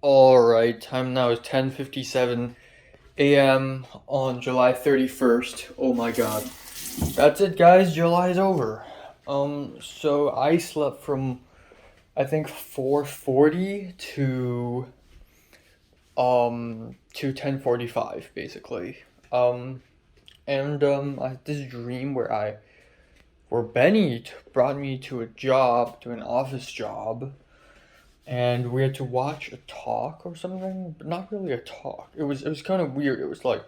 Alright, time now is 10:57 a.m. on July 31st. Oh my god. That's it guys, July is over. So I slept from I think 4:40 to 10:45 basically. I had this dream where Benny brought me to a job, to an office job, and we had to watch a talk or something, but not really a talk. It was kind of weird. It was like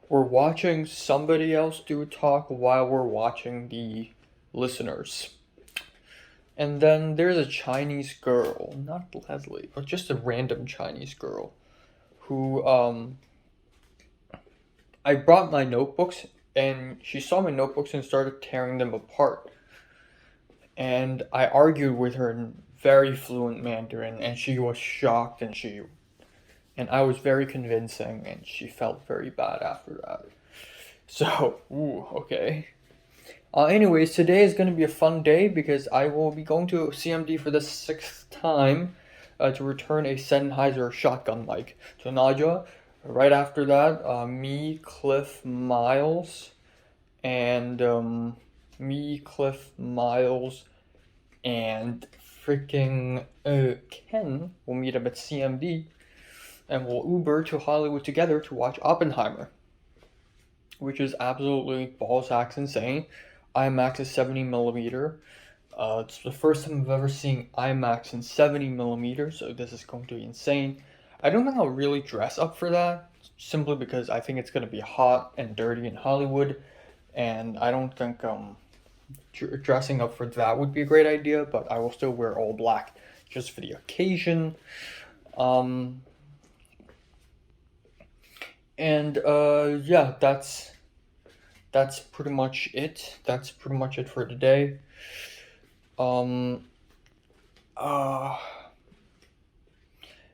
we're watching somebody else do a talk while we're watching the listeners. And then there's a Chinese girl, not Leslie, but just a random Chinese girl who I brought my notebooks and she saw my notebooks and started tearing them apart. And I argued with her in very fluent Mandarin and she was shocked and I was very convincing, and she felt very bad after that. So, ooh, okay. Anyways, today is going to be a fun day because I will be going to CMD for the sixth time to return a Sennheiser shotgun mic to Naja. Right after that, me, Cliff, Miles, and Cliff, Miles, and freaking Ken will meet up at CMD and we'll Uber to Hollywood together to watch Oppenheimer, which is absolutely ballsacks insane. IMAX is 70 millimeter. It's the first time I've ever seen IMAX in 70 millimeters, so this is going to be insane. I don't think I'll really dress up for that, simply because I think it's going to be hot and dirty in Hollywood, and I don't think dressing up for that would be a great idea, but I will still wear all black just for the occasion. Um, yeah, that's pretty much it. That's pretty much it for today. Um, uh,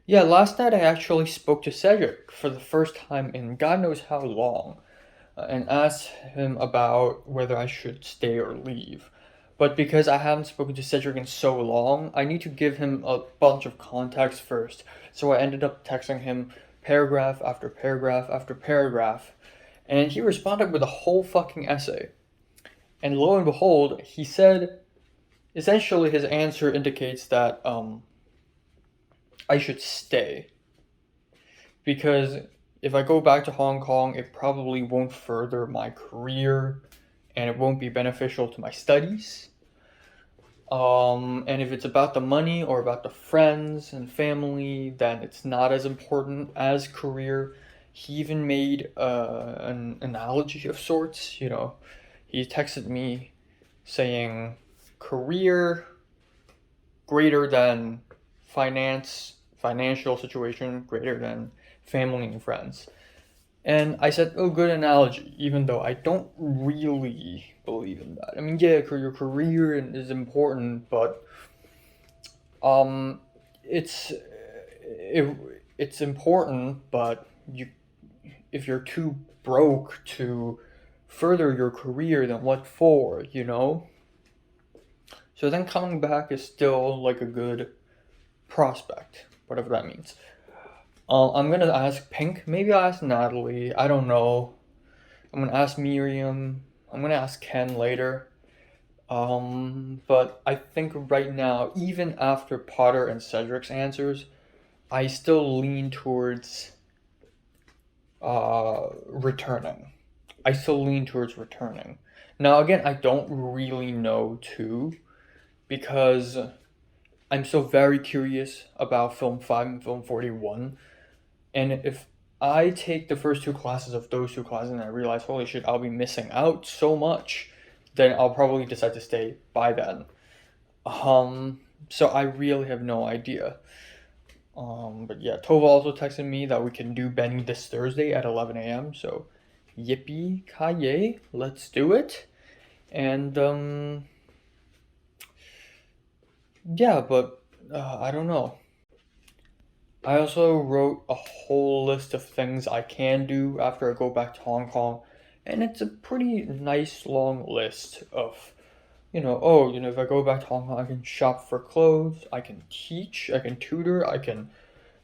yeah, last night I actually spoke to Cedric for the first time in God knows how long, and asked him about whether I should stay or leave. But because I haven't spoken to Cedric in so long, I need to give him a bunch of context first. So I ended up texting him paragraph after paragraph after paragraph, and he responded with a whole fucking essay. And lo and behold, he said essentially his answer indicates that I should stay because if I go back to Hong Kong, it probably won't further my career and it won't be beneficial to my studies. And if it's about the money or about the friends and family, then it's not as important as career. He even made an analogy of sorts. He texted me saying career greater than financial situation greater than family and friends. And I said, oh, good analogy, even though I don't really believe in that. I mean, yeah, your career is important, but um, it's it, it's important, but if you're too broke to further your career, then what for, you know? So then coming back is still like a good prospect, whatever that means. I'm gonna ask Pink. Maybe I'll ask Natalie. I don't know. I'm gonna ask Miriam. I'm gonna ask Ken later. But I think right now, even after Potter and Cedric's answers, I still lean towards returning. I still lean towards returning. Now, again, I don't really know too, because I'm still very curious about Film 5 and Film 41. And if I take the first two classes of those two classes and I realize, holy shit, I'll be missing out so much, then I'll probably decide to stay by then. So I really have no idea. But yeah, Tova also texted me that we can do Benny this Thursday at 11 a.m. So yippee ki let's do it. And yeah, but I don't know. I also wrote a whole list of things I can do after I go back to Hong Kong, and it's a pretty nice long list of, if I go back to Hong Kong, I can shop for clothes, I can teach, I can tutor, I can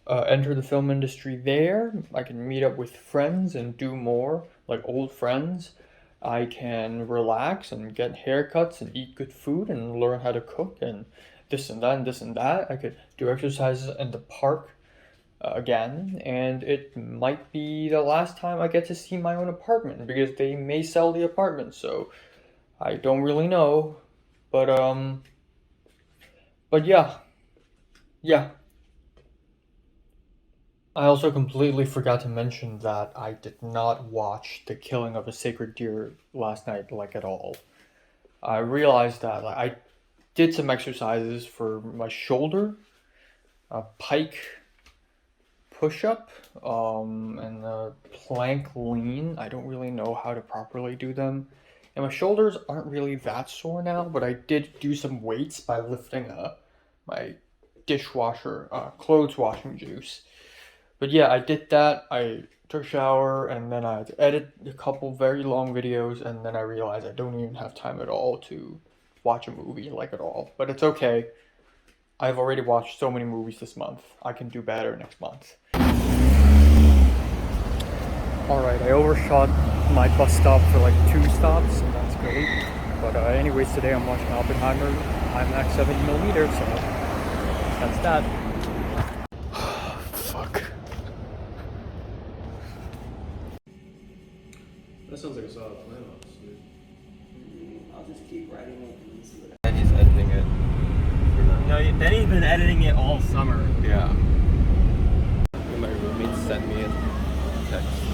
enter the film industry there. I can meet up with friends and do more, like old friends. I can relax and get haircuts and eat good food and learn how to cook and this and that and this and that. I could do exercises in the park again, and it might be the last time I get to see my own apartment because they may sell the apartment, so I don't really know. But yeah, yeah. I also completely forgot to mention that I did not watch The Killing of a Sacred Deer last night, like at all. I realized that like, I did some exercises for my shoulder, a pike push up, and a plank lean. I don't really know how to properly do them. And my shoulders aren't really that sore now, but I did do some weights by lifting my dishwasher, clothes washing juice. But yeah, I did that. I took a shower and then I had to edit a couple very long videos, and then I realized I don't even have time at all to watch a movie, like at all. But it's okay. I've already watched so many movies this month. I can do better next month. Alright, I overshot my bus stop for like 2 stops, and that's great. But anyways, today I'm watching Oppenheimer IMAX 70mm, so that's that. Fuck. That sounds like a solid plan, honestly. I'll just keep writing it and see what And he's editing it for now. No, Benny's been editing it all summer. Yeah. My roommate sent me a text.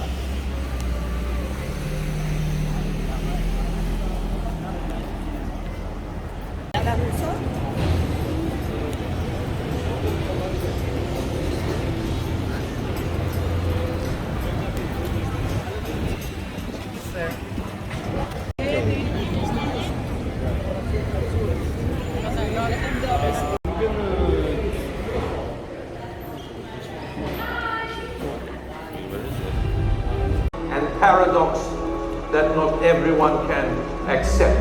And paradox that not everyone can accept.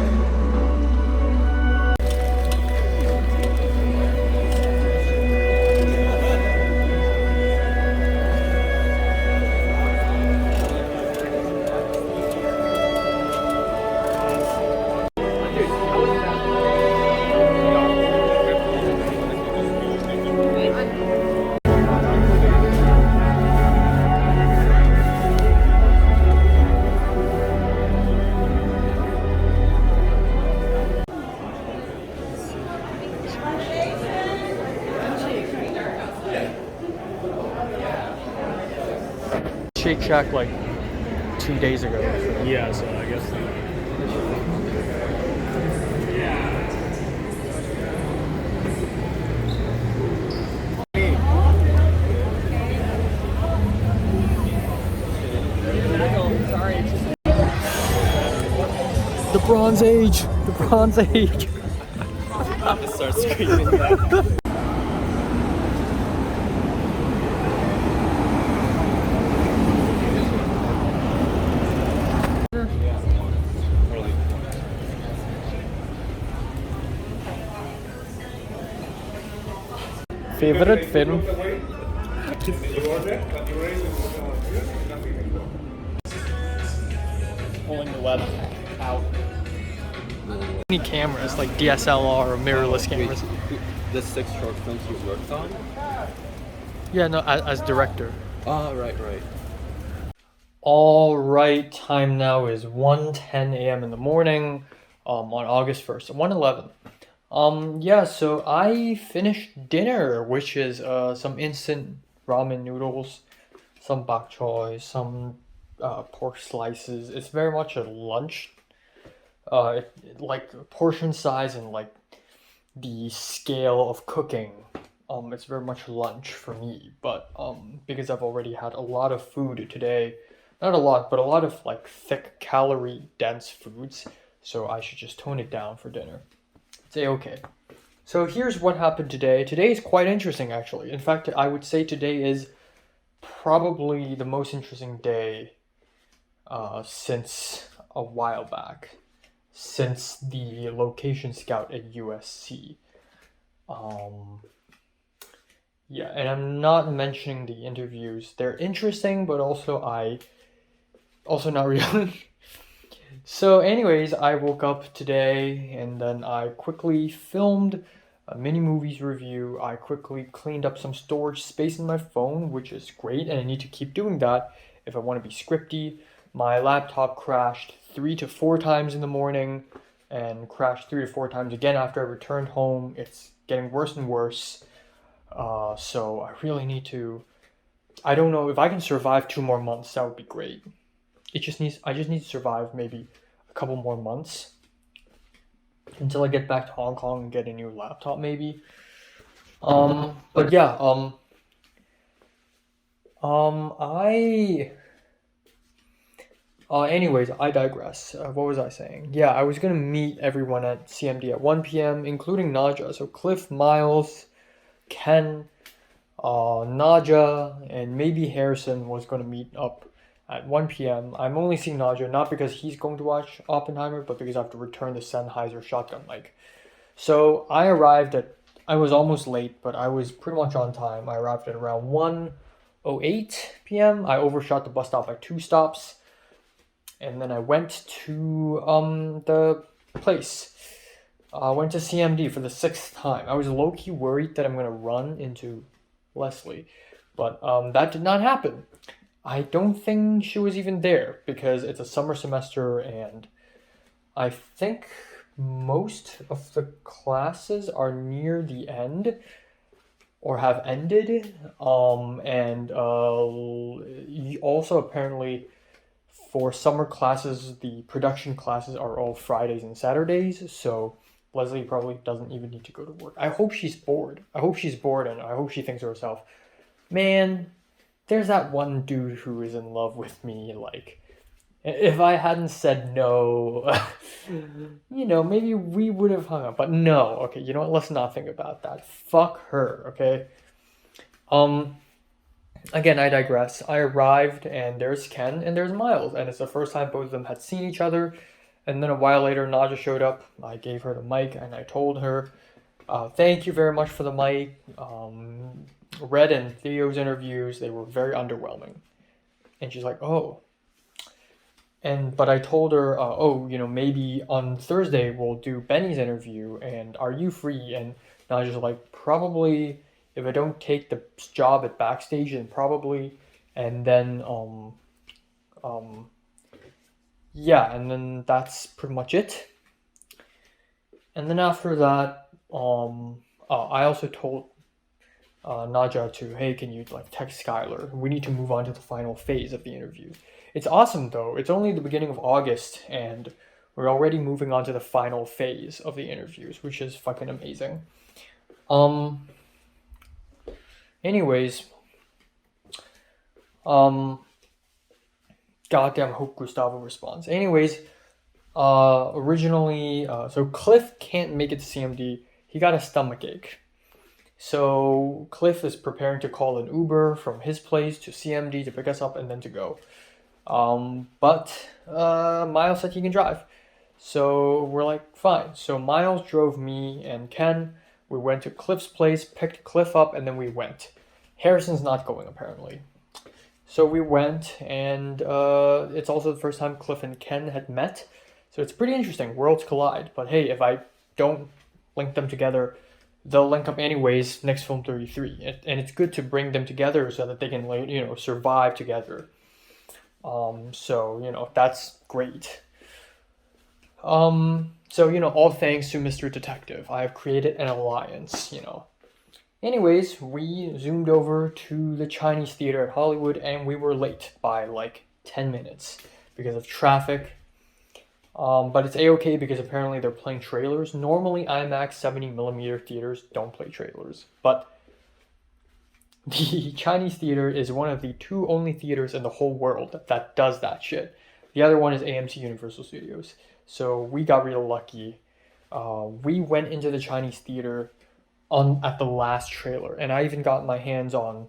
Shake Shack like 2 days ago. So. Yeah, so I guess. The Bronze Age! The Bronze Age! Start screaming that. Favorite film? Pulling the web out. Any cameras like DSLR or mirrorless cameras? Wait, the 6 short films you worked on? Yeah, no, as director. Oh, right. All right, time now is 1:10 a.m. in the morning, on August 1st, 1:11. Yeah, so I finished dinner, which is some instant ramen noodles, some bok choy, some pork slices. It's very much a lunch, like portion size and like the scale of cooking. It's very much lunch for me, but because I've already had a lot of food today, not a lot, but a lot of like thick calorie dense foods, so I should just tone it down for dinner. Say okay. So here's what happened today. Today is quite interesting, actually. In fact, I would say today is probably the most interesting day since a while back, since the location scout at USC. Yeah, and I'm not mentioning the interviews. They're interesting, but also not really. So, anyways, I woke up today and then I quickly filmed a mini movies review. I quickly cleaned up some storage space in my phone, which is great, and I need to keep doing that if I want to be scripty. My laptop crashed 3 to 4 times in the morning and crashed 3 to 4 times again after I returned home. It's getting worse and worse. So I really need to. I don't know if I can survive 2 more months. That would be great. I just need to survive maybe a couple more months until I get back to Hong Kong and get a new laptop maybe. But yeah, I anyways, I digress. What was I saying? Yeah, I was gonna meet everyone at CMD at 1 p.m., including Naja. So Cliff, Miles, Ken, Naja, and maybe Harrison was gonna meet up at 1 p.m. I'm only seeing Naja not because he's going to watch Oppenheimer, but because I have to return the Sennheiser shotgun mic. So I was almost late, but I was pretty much on time. I arrived at around 1:08 p.m. I overshot the bus stop by 2 stops. And then I went to the place. I went to CMD for the 6th time. I was low-key worried that I'm gonna run into Leslie, but that did not happen. I don't think she was even there because it's a summer semester and I think most of the classes are near the end or have ended. And also apparently for summer classes, the production classes are all Fridays and Saturdays, so Leslie probably doesn't even need to go to work. I hope she's bored. I hope she's bored and I hope she thinks to herself, man, there's that one dude who is in love with me. Like, if I hadn't said no, maybe we would have hung up. But no, okay, you know what? Let's not think about that. Fuck her, okay? Again, I digress. I arrived and there's Ken and there's Miles, and it's the first time both of them had seen each other. And then a while later, Naja showed up. I gave her the mic and I told her, thank you very much for the mic. Red and Theo's interviews, they were very underwhelming. And she's like, oh. But I told her, maybe on Thursday we'll do Benny's interview, and are you free? And Naja's like, probably, if I don't take the job at Backstage, then probably. And then, yeah, and then that's pretty much it. And then after that, I also told Naja to, hey, can you text Skylar? We need to move on to the final phase of the interview. It's awesome though. It's only the beginning of August and we're already moving on to the final phase of the interviews, which is fucking amazing. Anyways, goddamn hope Gustavo responds. Anyways, originally, so Cliff can't make it to CMD. He got a stomachache. So Cliff is preparing to call an Uber from his place to CMD to pick us up and then to go. But Miles said he can drive. So we're like, fine. So Miles drove me and Ken. We went to Cliff's place, picked Cliff up, and then we went. Harrison's not going, apparently. So we went, and it's also the first time Cliff and Ken had met. So it's pretty interesting. Worlds collide. But hey, if I don't link them together, they'll link up anyways next Film 33. And it's good to bring them together so that they can, survive together. So, that's great. So, all thanks to Mr. Detective. I have created an alliance, Anyways, we zoomed over to the Chinese theater at Hollywood and we were late by 10 minutes because of traffic. But it's a-okay because apparently they're playing trailers. Normally IMAX 70mm theaters don't play trailers, but the Chinese theater is one of the 2 only theaters in the whole world that does that shit. The other one is AMC Universal Studios. So we got real lucky. We went into the Chinese theater at the last trailer, and I even got my hands on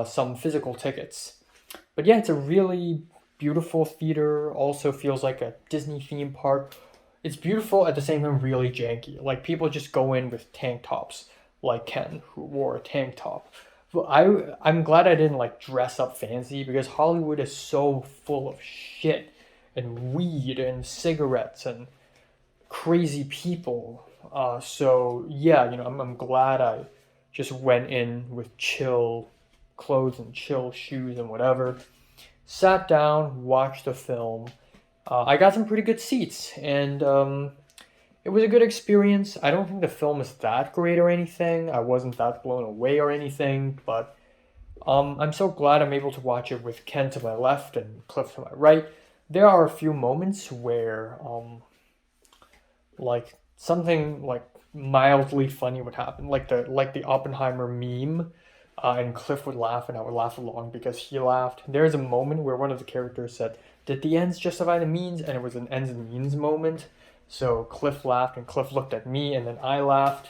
some physical tickets. But yeah, it's a really beautiful theater. Also feels like a Disney theme park. It's beautiful at the same time really janky. People just go in with tank tops. like Ken, who wore a tank top. But I'm glad I didn't like dress up fancy because Hollywood is so full of shit and weed and cigarettes and crazy people. So yeah, I'm glad I just went in with chill clothes and chill shoes and whatever. Sat down, watched the film. I got some pretty good seats, and it was a good experience. I don't think the film is that great or anything. I wasn't that blown away or anything, but I'm so glad I'm able to watch it with Ken to my left and Cliff to my right. There are a few moments where like something like mildly funny would happen, like the Oppenheimer meme, and Cliff would laugh and I would laugh along because he laughed. There's a moment where one of the characters said, "Did the ends justify the means?" and it was an ends and means moment. So Cliff laughed and Cliff looked at me and then I laughed.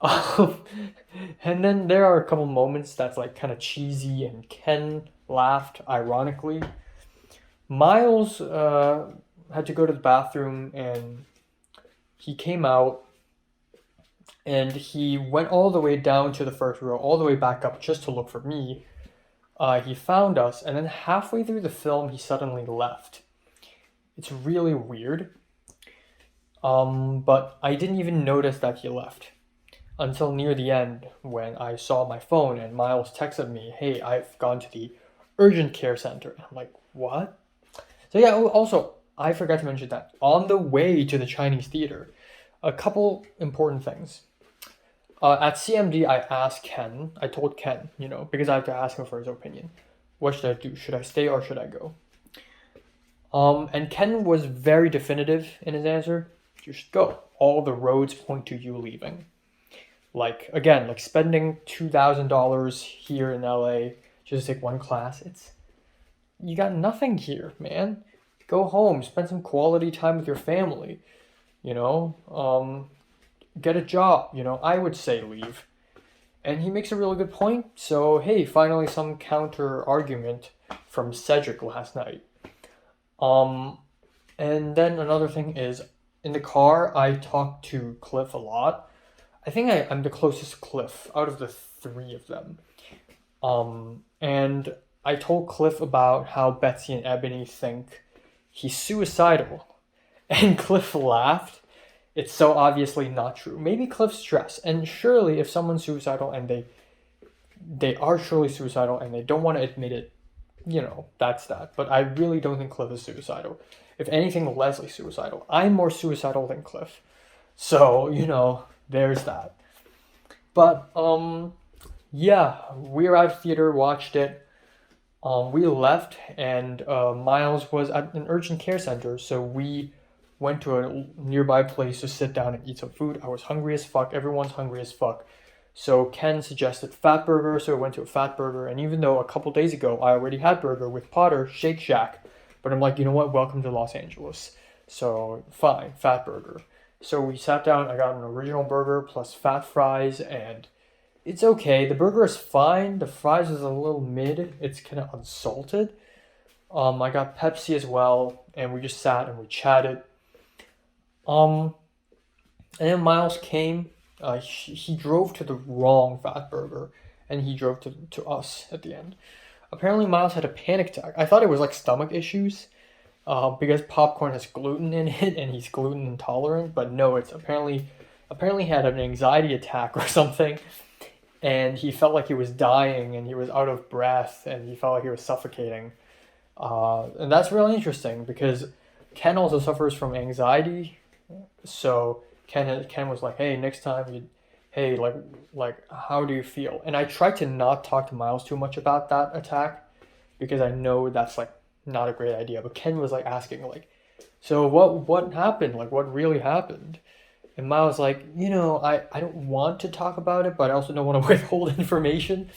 And then there are a couple moments that's like kind of cheesy and Ken laughed ironically. Miles had to go to the bathroom and he came out and he went all the way down to the first row, all the way back up just to look for me. He found us, and then halfway through the film, he suddenly left. It's really weird. But I didn't even notice that he left until near the end when I saw my phone and Miles texted me, "Hey, I've gone to the urgent care center." And I'm like, what? So yeah, also, I forgot to mention that on the way to the Chinese theater, a couple important things. At CMD, I told Ken, because I have to ask him for his opinion. What should I do? Should I stay or should I go? And Ken was very definitive in his answer. You should go. All the roads point to you leaving. Like, again, like spending $2,000 here in LA just to take one class, you got nothing here, man. Go home, spend some quality time with your family, get a job, I would say leave. And he makes a really good point. So, hey, finally some counter argument from Cedric last night. And then another thing is, in the car, I talked to Cliff a lot. I think I'm the closest Cliff out of the three of them. And I told Cliff about how Betsy and Ebony think he's suicidal. And Cliff laughed. It's so obviously not true. Maybe Cliff's stressed. And surely if someone's suicidal and they are surely suicidal and they don't want to admit it, that's that. But I really don't think Cliff is suicidal. If anything, Leslie's suicidal. I'm more suicidal than Cliff. So, there's that. But, yeah, we arrived at the theater, watched it. We left, and Miles was at an urgent care center, so we went to a nearby place to sit down and eat some food. I was hungry as fuck. Everyone's hungry as fuck. So Ken suggested Fatburger, so I went to a Fatburger. And even though a couple days ago I already had burger with Potter, Shake Shack, but I'm like, you know what? Welcome to Los Angeles. So fine, Fatburger. So we sat down. I got an original burger plus fat fries, and it's okay. The burger is fine. The fries is a little mid. It's kind of unsalted. I got Pepsi as well, and we just sat and we chatted. And then Miles came. He drove to the wrong Fatburger, and he drove to us at the end. Apparently, Miles had a panic attack. I thought it was like stomach issues, because popcorn has gluten in it, and he's gluten intolerant. But no, it's apparently he had an anxiety attack or something, and he felt like he was dying, and he was out of breath, and he felt like he was suffocating. And that's really interesting because Ken also suffers from anxiety. So Ken was like, "Hey, next time like how do you feel?" And I tried to not talk to Miles too much about that attack because I know that's like not a great idea. But Ken was like asking like, "So what happened? Like what really happened?" And Miles like, I don't want to talk about it, but I also don't want to withhold information.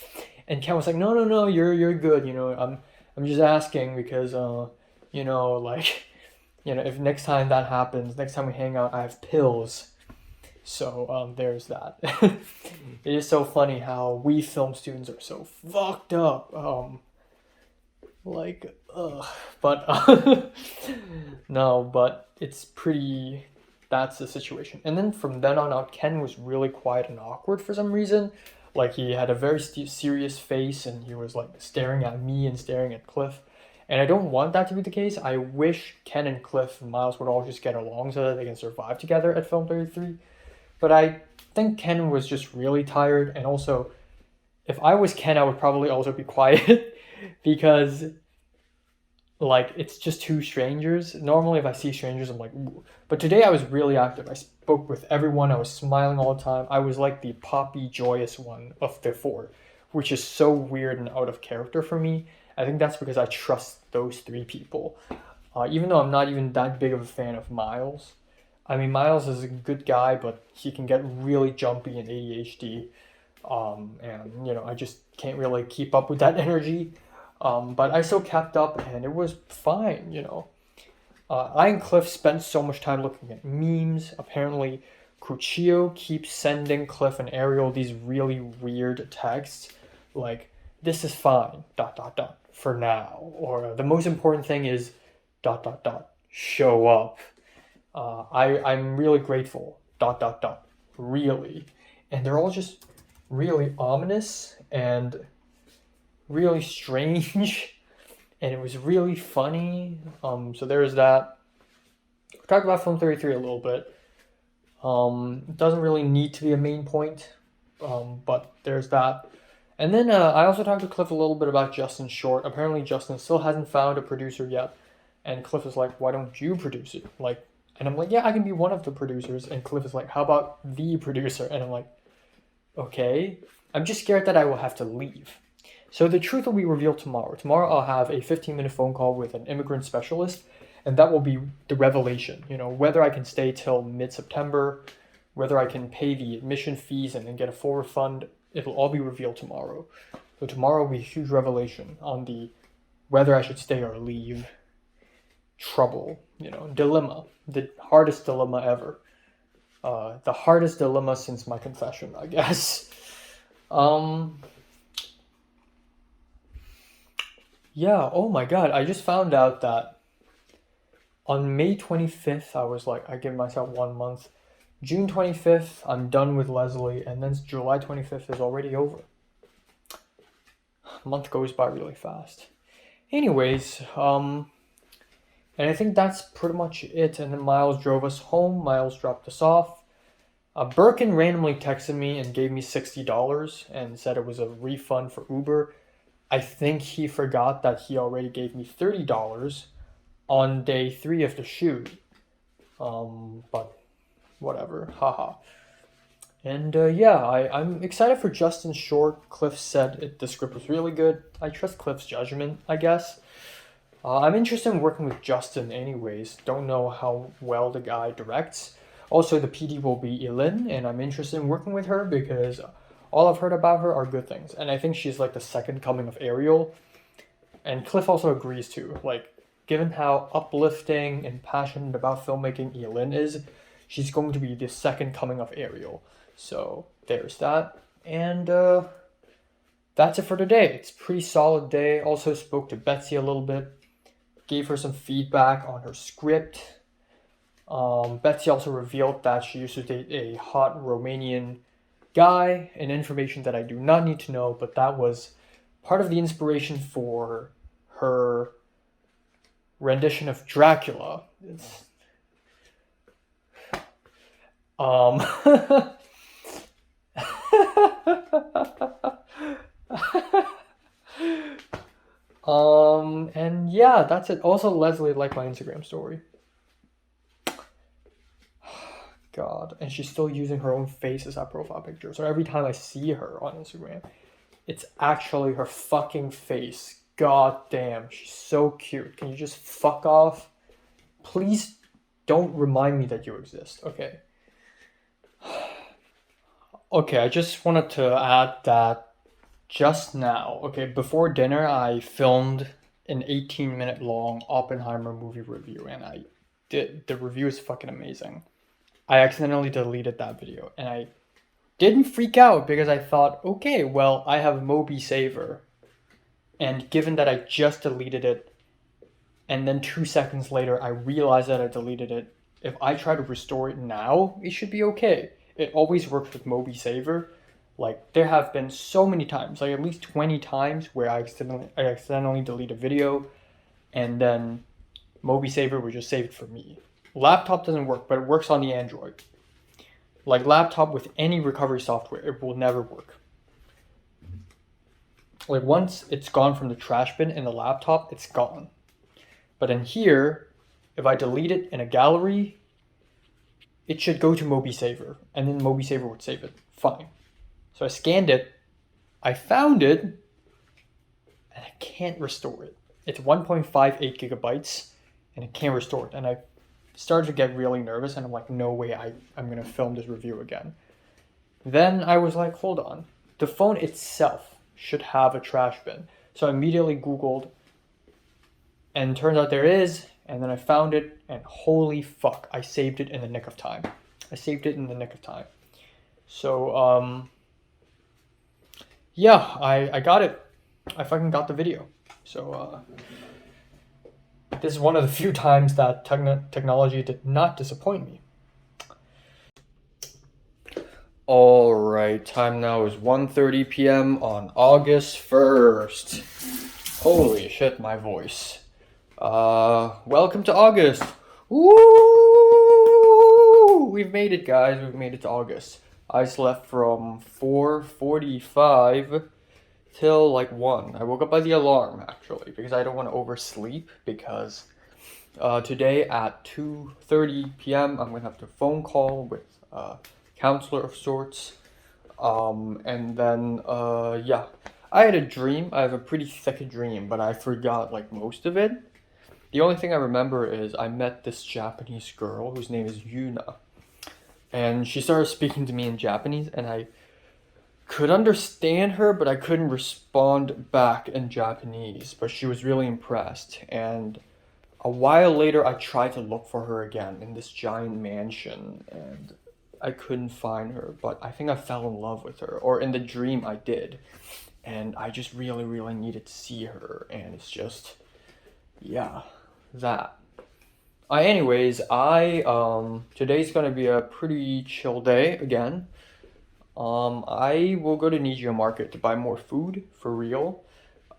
And Ken was like, "No, you're good. I'm just asking because if next time that happens, next time we hang out, I have pills." So there's that. It is so funny how we film students are so fucked up. But no, but it's pretty that's the situation. And then from then on out, Ken was really quiet and awkward for some reason. Like he had a very serious face, and he was like staring at me and staring at Cliff. And I don't want that to be the case. I wish Ken and Cliff and Miles would all just get along so that they can survive together at Film 33. But I think Ken was just really tired. And also, if I was Ken, I would probably also be quiet because, like, it's just two strangers. Normally, if I see strangers, I'm like, ooh. But today I was really active. I spoke with everyone. I was smiling all the time. I was like the poppy, joyous one of the four, which is so weird and out of character for me. I think that's because I trust those three people. Even though I'm not even that big of a fan of Miles. I mean, Miles is a good guy, but he can get really jumpy and ADHD. And, you know, I just can't really keep up with that energy. But I still kept up, and it was fine, you know. I and Cliff spent so much time looking at memes. Apparently, Crucio keeps sending Cliff and Ariel these really weird texts. Like, this is fine, ... for now. Or the most important thing is ... show up. I'm really grateful, ... really. And they're all just really ominous and really strange. And it was really funny. So there's that. We talked about Film 33 a little bit. It doesn't really need to be a main point. But there's that. And then I also talked to Cliff a little bit about Justin Short. Apparently Justin still hasn't found a producer yet. And Cliff is like, why don't you produce it? Like, and I'm like, yeah, I can be one of the producers. And Cliff is like, how about the producer? And I'm like, okay. I'm just scared that I will have to leave. So the truth will be revealed tomorrow. Tomorrow I'll have a 15-minute phone call with an immigrant specialist. And that will be the revelation. You know, whether I can stay till mid-September, whether I can pay the admission fees and then get a full refund. It'll all be revealed tomorrow. So tomorrow will be a huge revelation on the whether I should stay or leave trouble, you know, dilemma. The hardest dilemma ever. The hardest dilemma since my confession, I guess. Yeah, oh my god, I just found out that on May 25th, I was like, I give myself 1 month. June 25th, I'm done with Leslie, and then July 25th is already over. A month goes by really fast. Anyways, and I think that's pretty much it. And then Miles drove us home. Miles dropped us off. Birkin randomly texted me and gave me $60 and said it was a refund for Uber. I think he forgot that he already gave me $30 on day 3 of the shoot. But whatever, haha. And yeah, I'm excited for Justin Short. Cliff said the script was really good. I trust Cliff's judgment, I guess. I'm interested in working with Justin anyways. Don't know how well the guy directs. Also, the PD will be Elin, and I'm interested in working with her because all I've heard about her are good things. And I think she's like the second coming of Ariel. And Cliff also agrees too. Like, given how uplifting and passionate about filmmaking Elin is, she's going to be the second coming of Ariel. So there's that. And that's it for today. It's a pretty solid day. Also spoke to Betsy a little bit. Gave her some feedback on her script. Betsy also revealed that she used to date a hot Romanian guy. An information that I do not need to know. But that was part of the inspiration for her rendition of Dracula. It's and yeah, that's it. Also, Leslie liked my Instagram story. God, and she's still using her own face as her profile picture. So every time I see her on Instagram, it's actually her fucking face. God damn, she's so cute. Can you just fuck off? Please don't remind me that you exist, okay? Okay, I just wanted to add that just now, okay, before dinner, I filmed an 18-minute long Oppenheimer movie review, and the review is fucking amazing. I accidentally deleted that video, and I didn't freak out because I thought, okay, well, I have Moby Saver, and given that I just deleted it, and then 2 seconds later, I realized that I deleted it, if I try to restore it now, it should be okay. It always works with MobiSaver. Like, there have been so many times, like at least 20 times, where I accidentally delete a video, and then MobiSaver would just save it for me. Laptop doesn't work, but it works on the Android. Like, laptop with any recovery software, it will never work. Like, once it's gone from the trash bin in the laptop, it's gone. But in here, if I delete it in a gallery, it should go to MobiSaver, and then MobiSaver would save it. Fine. So I scanned it, I found it, and I can't restore it. It's 1.58 gigabytes, and I can't restore it. And I started to get really nervous, and I'm like, no way I'm going to film this review again. Then I was like, hold on. The phone itself should have a trash bin. So I immediately Googled, and turns out there is, and then I found it, and holy fuck, I saved it in the nick of time. So, yeah, I got it. I fucking got the video. So, this is one of the few times that technology did not disappoint me. Alright, time now is 1:30 p.m. on August 1st. Holy shit, my voice. Welcome to August. Woo! We've made it, guys. We've made it to August. I slept from 4:45 till like 1. I woke up by the alarm, actually, because I don't want to oversleep, because today at 2:30 p.m. I'm going to have a phone call with a counselor of sorts. And then, yeah. I had a dream. I have a pretty thick dream, but I forgot like most of it. The only thing I remember is I met this Japanese girl whose name is Yuna. And she started speaking to me in Japanese, and I could understand her, but I couldn't respond back in Japanese. But she was really impressed. And a while later, I tried to look for her again in this giant mansion, and I couldn't find her. But I think I fell in love with her, or in the dream I did. And I just really, really needed to see her, and it's just, yeah, that. Anyways, today's gonna be a pretty chill day again. I will go to Nijia Market to buy more food, for real.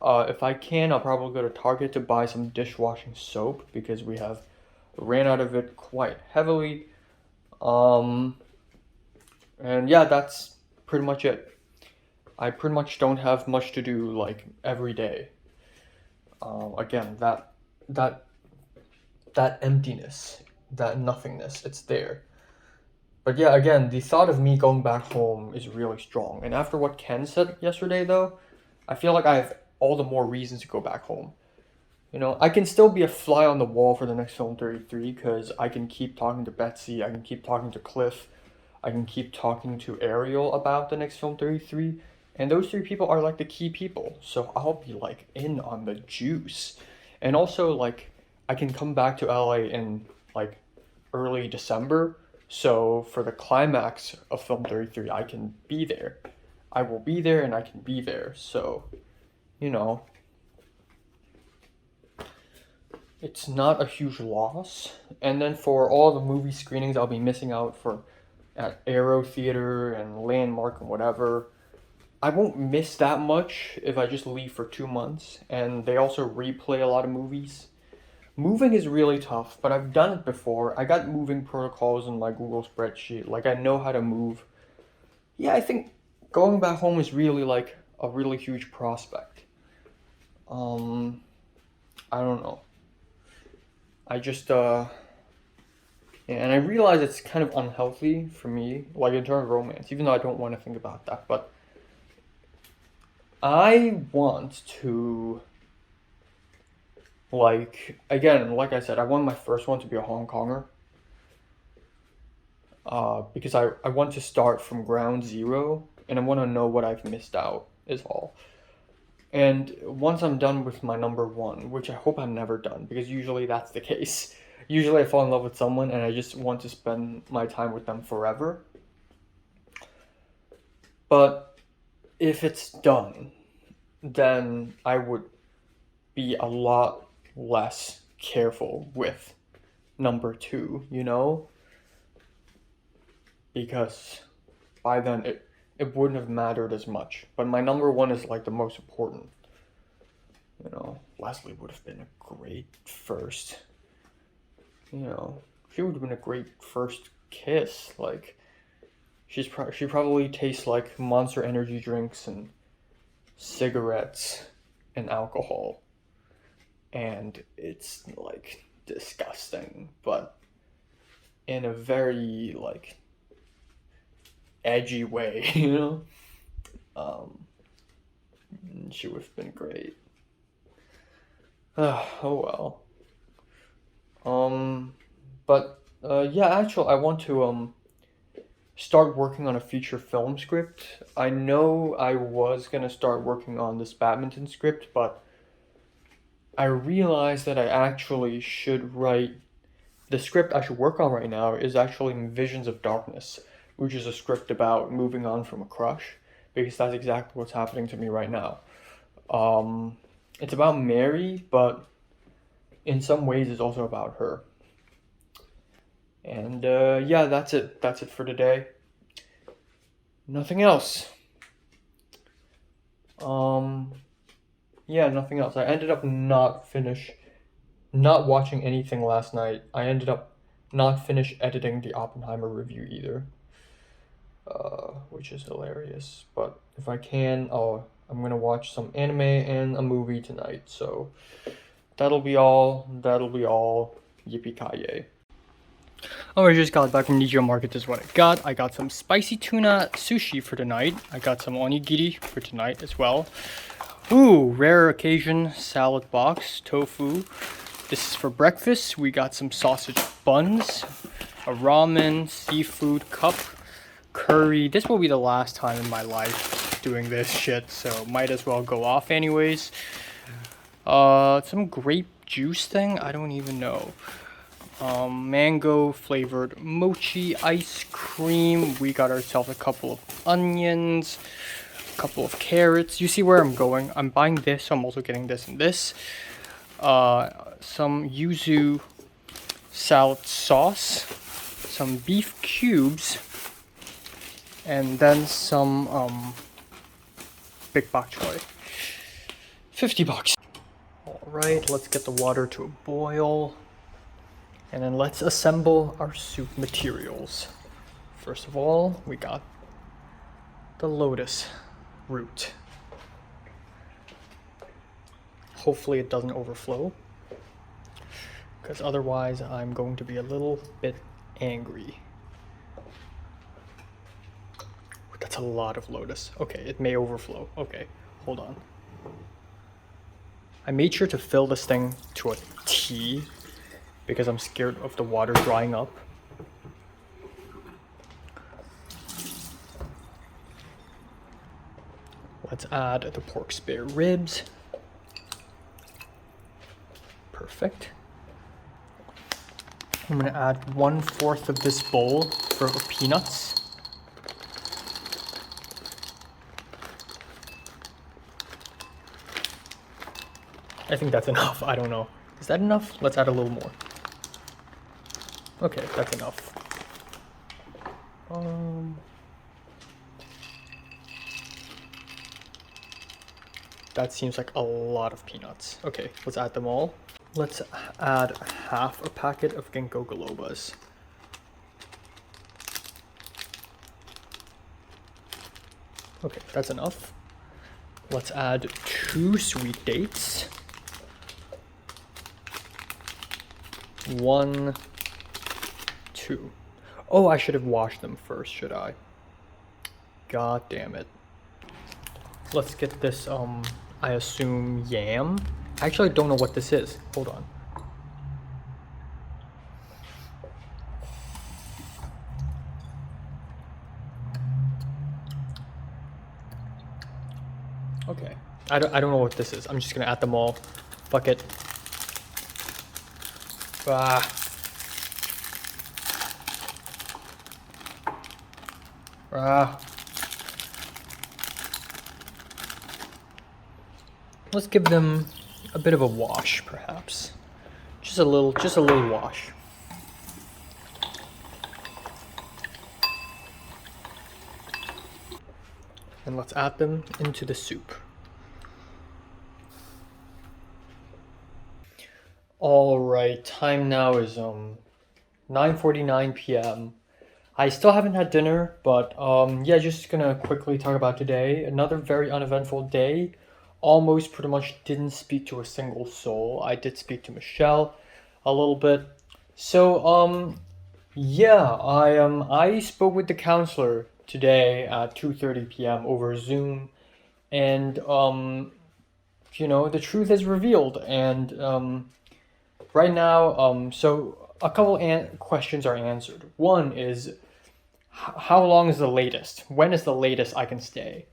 If I can, I'll probably go to Target to buy some dishwashing soap, because we have ran out of it quite heavily. And yeah, that's pretty much it. I pretty much don't have much to do, like, every day. Again, that emptiness, that nothingness, it's there. But yeah, again, the thought of me going back home is really strong. And after what Ken said yesterday, though, I feel like I have all the more reasons to go back home. You know, I can still be a fly on the wall for the next Film 33, because I can keep talking to Betsy, I can keep talking to Cliff, I can keep talking to Ariel about the next Film 33. And those three people are like the key people, so I'll be like in on the juice. And also, like, I can come back to LA in like early December, so for the climax of Film 33 I can be there. I will be there, and I can be there, so, you know, it's not a huge loss. And then for all the movie screenings I'll be missing out for at Aero Theater and Landmark and whatever, I won't miss that much if I just leave for 2 months. And they also replay a lot of movies. Moving is really tough, but I've done it before. I got moving protocols in my Google spreadsheet. Like, I know how to move. Yeah, I think going back home is really like a really huge prospect. I don't know. I just, yeah, and I realize it's kind of unhealthy for me, like in terms of romance, even though I don't want to think about that, but I want to, like, again, like I said, I want my first one to be a Hong Konger. Because I want to start from ground zero, and I want to know what I've missed out, is all. And once I'm done with my number one, which I hope I'm never done, because usually that's the case. Usually I fall in love with someone, and I just want to spend my time with them forever. But if it's done, then I would be a lot less careful with number 2, you know? Because by then it wouldn't have mattered as much. But my number 1 is like the most important. You know, Leslie would have been a great first. You know, she would have been a great first kiss. Like, she probably tastes like Monster Energy drinks and cigarettes and alcohol, and it's like disgusting, but in a very like edgy way, you know. She would have been great. Oh well. But yeah, actually, I want to start working on a feature film script. I know I was gonna start working on this badminton script, but I realized that I actually should write the script I should work on right now is actually Visions of Darkness, which is a script about moving on from a crush, because that's exactly what's happening to me right now. It's about Mary, but in some ways it's also about her. And yeah, that's it. That's it for today. Nothing else. Yeah, nothing else. I ended up not watching anything last night. I ended up not finish editing the Oppenheimer review either, which is hilarious. But if I can, I'm gonna watch some anime and a movie tonight. So that'll be all. Yippee-ki-yay. Oh, I just got back from Nijio Market. This is what I got. I got some spicy tuna sushi for tonight. I got some onigiri for tonight as well. Ooh, rare occasion salad box, tofu. This is for breakfast. We got some sausage buns, a ramen, seafood cup, curry. This will be the last time in my life doing this shit, so might as well go off anyways. Some grape juice thing, I don't even know. Mango flavored mochi ice cream. We got ourselves a couple of onions, a couple of carrots. You see where I'm going. I'm buying this, so I'm also getting this and this. Some yuzu salad sauce, some beef cubes, and then some big bok choy. $50. Alright, let's get the water to a boil. And then let's assemble our soup materials. First of all, we got the lotus root. Hopefully it doesn't overflow, because otherwise I'm going to be a little bit angry. That's a lot of lotus. Okay, it may overflow. Okay, hold on. I made sure to fill this thing to a T, because I'm scared of the water drying up. Let's add the pork spare ribs. Perfect. I'm gonna add 1/4 of this bowl for peanuts. I think that's enough. I don't know. Is that enough? Let's add a little more. Okay, that's enough. That seems like a lot of peanuts. Okay, let's add them all. Let's add half a packet of ginkgo bilobas. Okay, that's enough. Let's add 2 sweet dates. 1, 2. Oh, I should have washed them first, should I? God damn it. Let's get this, I assume yam. I actually don't know what this is. Hold on. Okay. I don't know what this is. I'm just gonna add them all. Fuck it. Ah. Ah. Let's give them a bit of a wash, perhaps. Just a little wash. and let's add them into the soup. Alright, time now is 9:49 p.m. I still haven't had dinner, but yeah, just gonna quickly talk about today. Another very uneventful day. Almost pretty much didn't speak to a single soul. I did speak to Michelle a little bit. So yeah, I spoke with the counselor today at 2:30 p.m. over Zoom, and you know, the truth is revealed, and right now so a couple questions are answered. One is, how long is the latest? When is the latest I can stay?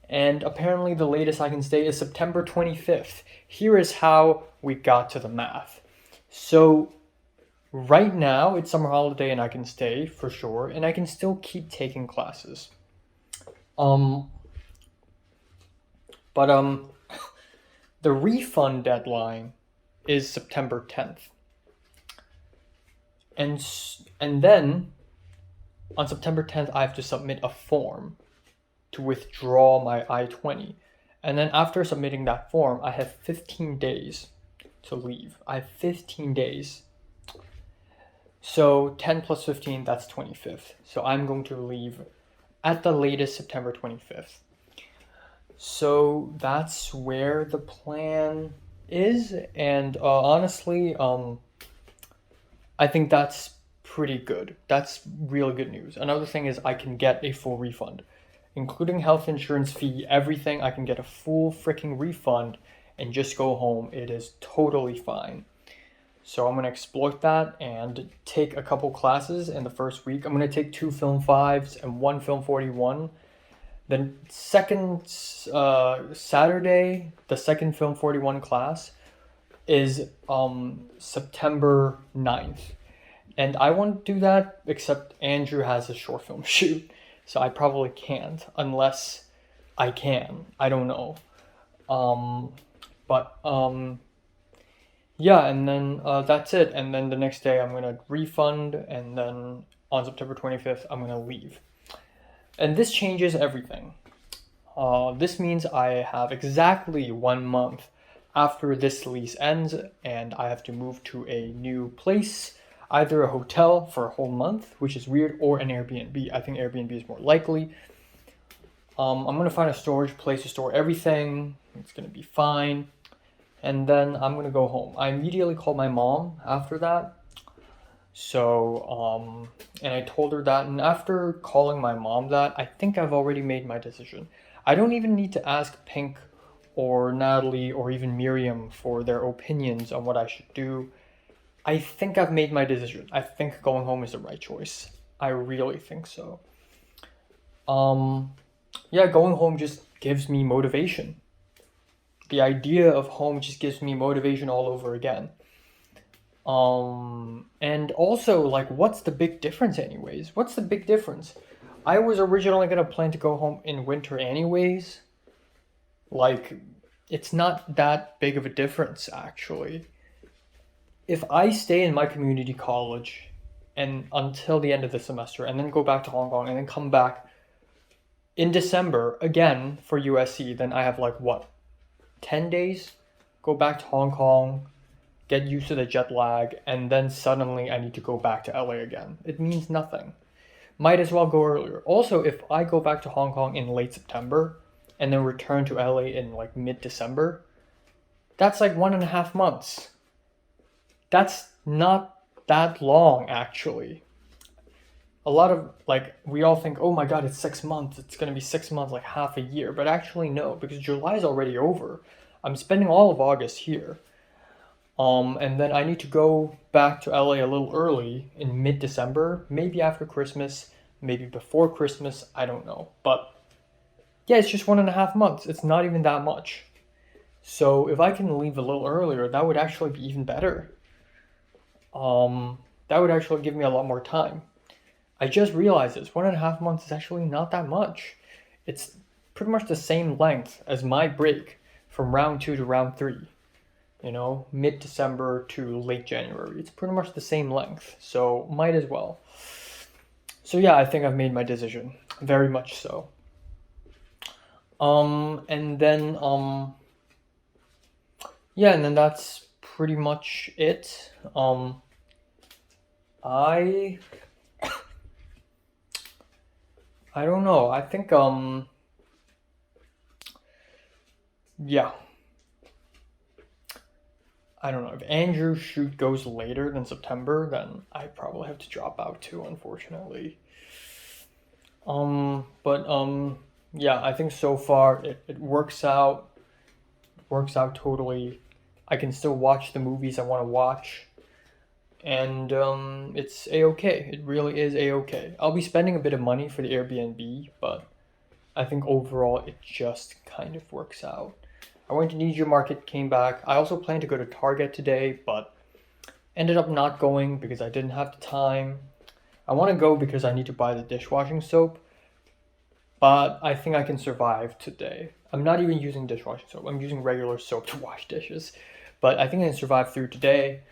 And apparently the latest I can stay is September 25th. Here is how we got to the math. So right now it's summer holiday and I can stay for sure, and I can still keep taking classes. But the refund deadline is September 10th. And then on September 10th I have to submit a form to withdraw my I-20. And then after submitting that form, I have 15 days to leave. I have 15 days. So 10 plus 15, that's 25th. So I'm going to leave at the latest September 25th. So that's where the plan is. And honestly, I think that's pretty good. That's really good news. Another thing is I can get a full refund. Including health insurance fee, everything, I can get a full freaking refund and just go home. It is totally fine. So I'm going to exploit that and take a couple classes in the first week. I'm going to take 2 Film 5s and 1 Film 41. Then second Saturday, the second Film 41 class is September 9th. And I want to do that, except Andrew has a short film shoot. So I probably can't, unless I can. I don't know. Yeah, and then that's it. And then the next day I'm going to refund, and then on September 25th I'm going to leave. And this changes everything. This means I have exactly 1 month after this lease ends, and I have to move to a new place. Either a hotel for a whole month, which is weird, or an Airbnb. I think Airbnb is more likely. I'm going to find a storage place to store everything. It's going to be fine. And then I'm going to go home. I immediately called my mom after that. So, and I told her that. And after calling my mom that, I think I've already made my decision. I don't even need to ask Pink or Natalie or even Miriam for their opinions on what I should do. I think I've made my decision. I think going home is the right choice. I really think so. Yeah, going home just gives me motivation. The idea of home just gives me motivation all over again. And also, like, what's the big difference anyways? What's the big difference? I was originally gonna plan to go home in winter anyways. Like, it's not that big of a difference, actually. If I stay in my community college and until the end of the semester and then go back to Hong Kong and then come back in December again for USC, then I have like what, 10 days? Go back to Hong Kong, get used to the jet lag, and then suddenly I need to go back to LA again. It means nothing. Might as well go earlier. Also, if I go back to Hong Kong in late September and then return to LA in like mid-December, that's like 1.5 months. That's not that long, actually. A lot of, like, we all think, oh my god, it's 6 months. It's going to be 6 months, like half a year. But actually, no, because July is already over. I'm spending all of August here. And then I need to go back to LA a little early in mid-December. Maybe after Christmas, maybe before Christmas. I don't know. But yeah, it's just 1.5 months. It's not even that much. So if I can leave a little earlier, that would actually be even better. That would actually give me a lot more time. I just realized this. 1.5 months is actually not that much. It's pretty much the same length as my break from round 2 to round 3. You know, mid-December to late January. It's pretty much the same length. So might as well. So yeah, I think I've made my decision. Very much so. And then yeah, and then that's pretty much it. I don't know. I think yeah. I don't know. If Andrew's shoot goes later than September, then I probably have to drop out too, unfortunately. But yeah, I think so far it works out. Works out totally. I can still watch the movies I want to watch. And it's a-okay. It really is a-okay. I'll be spending a bit of money for the Airbnb, but I think overall it just kind of works out. I went to Ninja Market, came back. I also planned to go to Target today, but ended up not going because I didn't have the time. I want to go because I need to buy the dishwashing soap, but I think I can survive today. I'm not even using dishwashing soap. I'm using regular soap to wash dishes, but I think I can survive through today.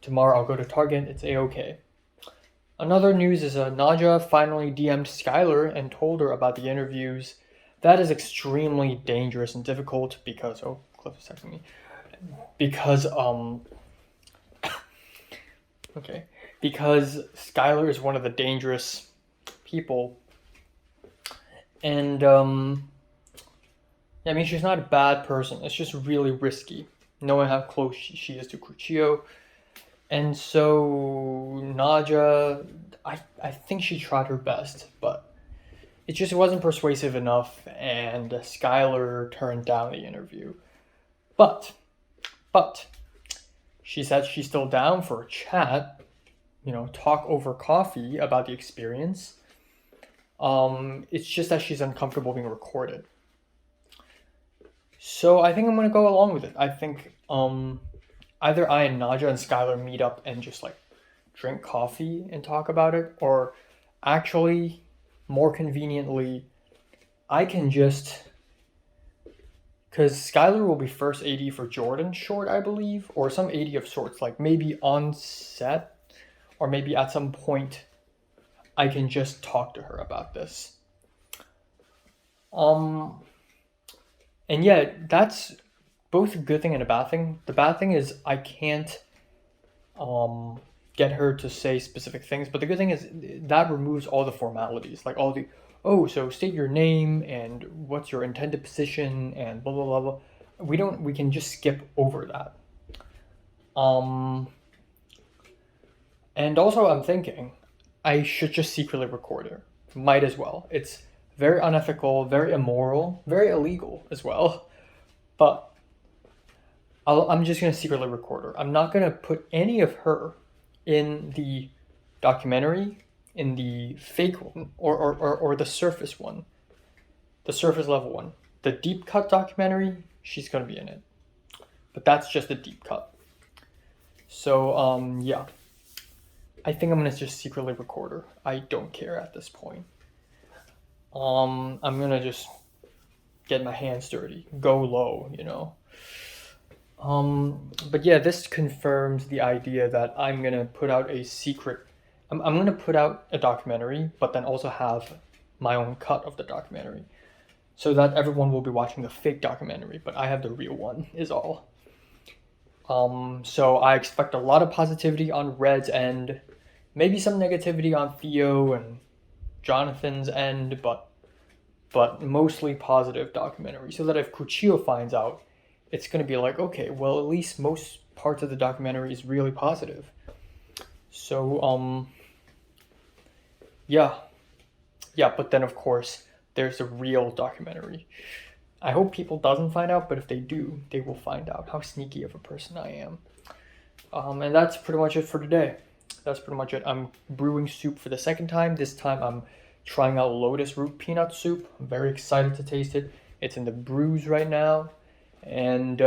Tomorrow I'll go to Target. It's a-okay. Another news is Naja finally DM'd Skylar and told her about the interviews. That is extremely dangerous and difficult because Cliff is texting me. Because okay. Because Skylar is one of the dangerous people. And yeah, I mean, she's not a bad person. It's just really risky knowing how close she is to Crucio. And so Naja, I think she tried her best, but it wasn't persuasive enough, and Skylar turned down the interview. But she said she's still down for a chat, talk over coffee about the experience. It's just that she's uncomfortable being recorded. So I think I'm gonna go along with it. I think either I and Naja and Skylar meet up and just like drink coffee and talk about it, or actually, more conveniently, I can just, because Skylar will be first AD for Jordan short, I believe, or some AD of sorts, like maybe on set, or maybe at some point, I can just talk to her about this. And yeah, that's both a good thing and a bad thing. The bad thing is I can't get her to say specific things, but the good thing is that removes all the formalities, like all the so state your name and what's your intended position and blah blah blah blah. We can just skip over that. And also I'm thinking I should just secretly record her. Might as well. It's very unethical, very immoral, very illegal as well. But I'm just gonna secretly record her. I'm not gonna put any of her in the documentary, in the fake one, or the surface one, the surface level one. The deep cut documentary, she's gonna be in it, but that's just a deep cut. So yeah, I think I'm gonna just secretly record her. I don't care at this point. I'm gonna just get my hands dirty, go low, But yeah, this confirms the idea that I'm gonna put out a secret. I'm gonna put out a documentary, but then also have my own cut of the documentary, so that everyone will be watching the fake documentary, but I have the real one. Is all. So I expect a lot of positivity on Red's end, maybe some negativity on Theo and Jonathan's end, but mostly positive documentary, so that if Crucio finds out, it's going to be like, okay, well, at least most parts of the documentary is really positive. So, yeah, but then, of course, there's a real documentary. I hope people doesn't find out, but if they do, they will find out how sneaky of a person I am. And that's pretty much it for today. That's pretty much it. I'm brewing soup for the second time. This time I'm trying out lotus root peanut soup. I'm very excited to taste it. It's in the brews right now. And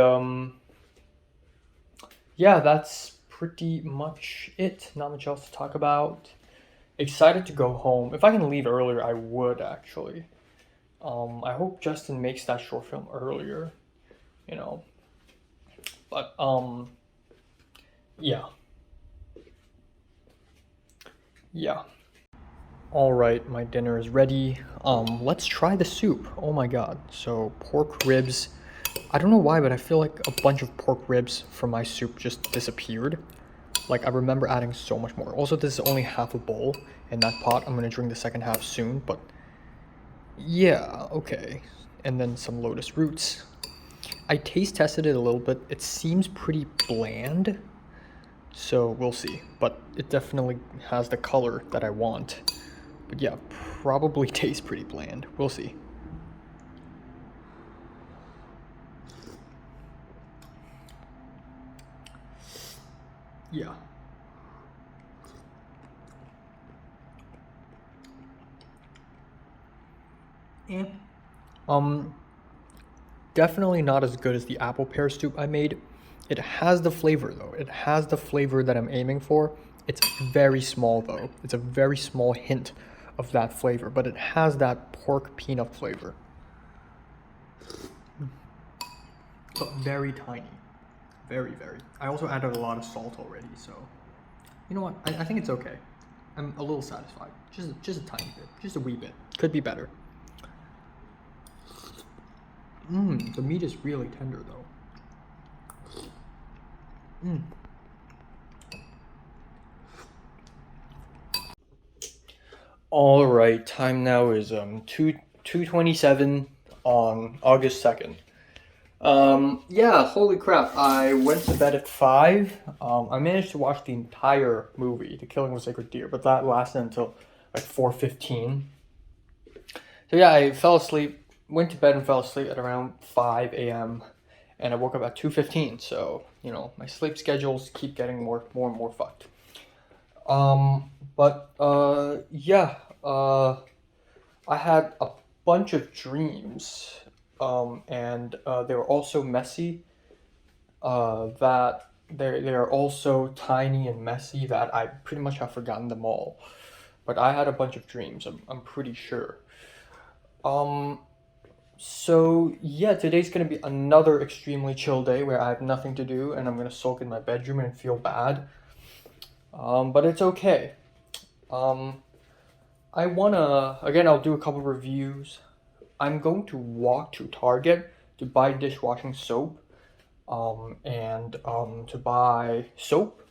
yeah, that's pretty much it. Not much else to talk about. Excited to go home. If I can leave earlier, I would actually. I hope Justin makes that short film earlier, But yeah. All right, my dinner is ready. Let's try the soup. Oh my god. So pork ribs. I don't know why, but I feel like a bunch of pork ribs from my soup just disappeared. Like I remember adding so much more. Also, this is only half a bowl in that pot. I'm gonna drink the second half soon, but yeah, okay. And then some lotus roots. I taste tested it a little bit. It seems pretty bland. So we'll see. But it definitely has the color that I want. But yeah, probably tastes pretty bland. We'll see. Yeah. Eh. Definitely not as good as the apple pear soup I made. It has the flavor though. It has the flavor that I'm aiming for. It's very small though. It's a very small hint of that flavor, but it has that pork peanut flavor. But very tiny. Very, very. I also added a lot of salt already, so you know what? I think it's okay. I'm a little satisfied. Just a tiny bit. Just a wee bit. Could be better. The meat is really tender though. All right, time now is 2:27 on August 2nd. Yeah, holy crap! I went to bed at 5. I managed to watch the entire movie, The Killing of a Sacred Deer, but that lasted until like 4:15. So yeah, I fell asleep, went to bed and fell asleep at around 5 a.m. and I woke up at 2:15. So you know, my sleep schedules keep getting more and more fucked. Yeah, I had a bunch of dreams, and they were also messy. That they're also tiny and messy that I pretty much have forgotten them all. But I had a bunch of dreams. I'm pretty sure. So yeah, today's gonna be another extremely chill day where I have nothing to do and I'm gonna sulk in my bedroom and feel bad. But it's okay. I wanna, again, I'll do a couple reviews. I'm going to walk to Target to buy dishwashing soap, to buy soap,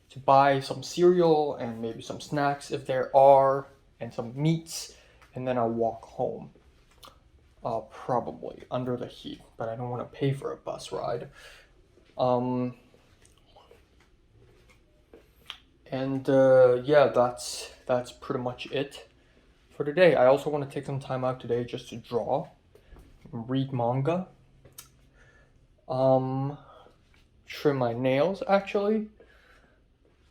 to buy some cereal and maybe some snacks if there are, and some meats, and then I'll walk home. Probably under the heat, but I don't want to pay for a bus ride. Yeah, that's pretty much it for today. I also want to take some time out today just to draw, read manga, trim my nails actually,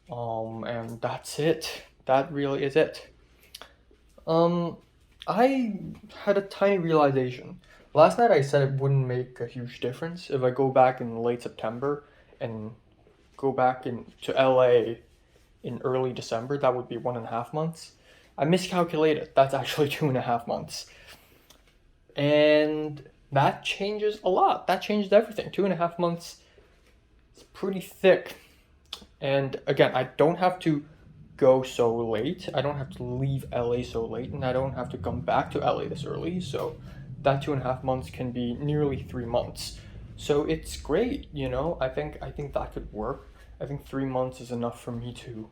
and that's it. That really is it. I had a tiny realization. Last night I said it wouldn't make a huge difference if I go back in late September and go back to LA in early December. That would be 1.5 months. I miscalculated. That's actually 2.5 months. And that changes a lot. That changed everything. 2.5 months is pretty thick. And again, I don't have to go so late. I don't have to leave LA so late, and I don't have to come back to LA this early. So that 2.5 months can be nearly 3 months. So it's great, you know. I think that could work. I think 3 months is enough for me to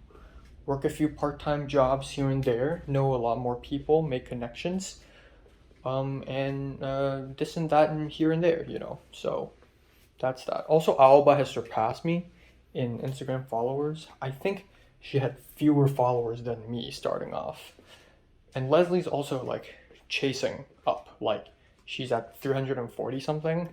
work a few part-time jobs here and there, know a lot more people, make connections, and this and that and here and there, you know. So that's that. Also, Alba has surpassed me in Instagram followers. I think she had fewer followers than me starting off. And Leslie's also like chasing up. Like she's at 340 something,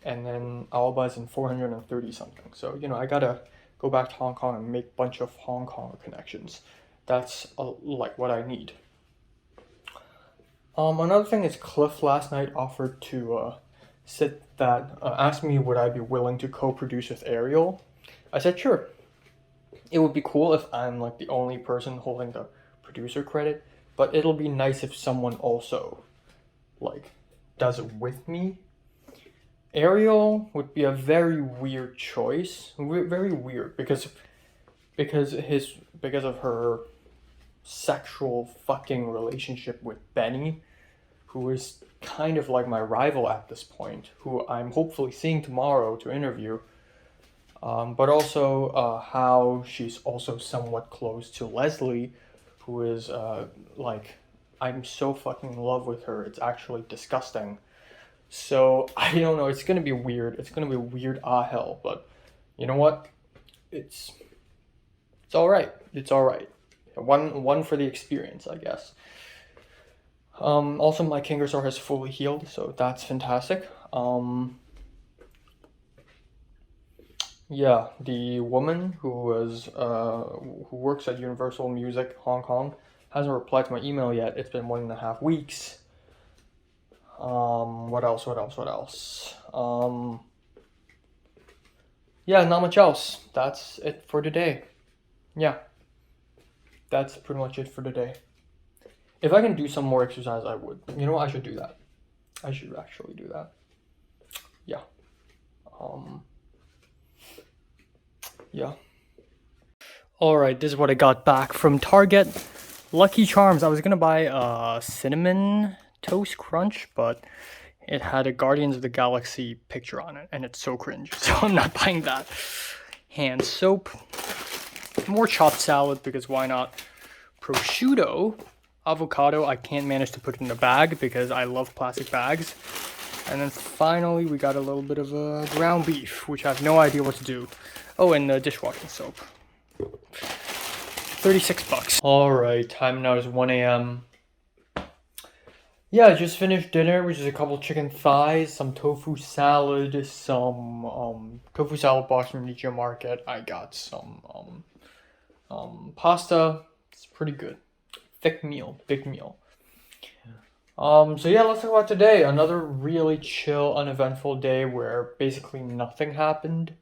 and then Alba's in 430 something. So, you know, I gotta go back to Hong Kong and make a bunch of Hong Kong connections. That's like what I need. Another thing is Cliff last night offered to ask me would I be willing to co-produce with Ariel. I said sure. It would be cool if I'm like the only person holding the producer credit, but it'll be nice if someone also like does it with me. Ariel would be a very weird choice. Very weird because of her sexual fucking relationship with Benny, who is kind of like my rival at this point, who I'm hopefully seeing tomorrow to interview. But also how she's also somewhat close to Leslie, who is like, I'm so fucking in love with her. It's actually disgusting. So I don't know. It's gonna be weird. It's gonna be weird hell. But you know what? It's all right. It's all right. One for the experience, I guess. Also, my Kinger sore has fully healed, so that's fantastic. Yeah, the woman who works at Universal Music Hong Kong hasn't replied to my email yet. It's been 1.5 weeks. What else? Yeah, not much else. That's it for today. Yeah, that's pretty much it for today. If I can do some more exercise, I would. You know what? I should do that. I should actually do that. Yeah. Yeah. Alright, this is what I got back from Target. Lucky Charms. I was gonna buy a cinnamon toast crunch, but it had a Guardians of the Galaxy picture on it, and it's so cringe, so I'm not buying that. Hand soap. More chopped salad, because why not? Prosciutto. Avocado. I can't manage to put it in a bag, because I love plastic bags. And then finally, we got a little bit of ground beef, which I have no idea what to do. Oh, and dishwashing soap. $36. Alright, time now is 1 a.m. Yeah, I just finished dinner, which is a couple chicken thighs, some tofu salad, some tofu salad box from Nietzsche Market. I got some pasta. It's pretty good. Thick meal, big meal. So yeah, let's talk about today. Another really chill, uneventful day where basically nothing happened.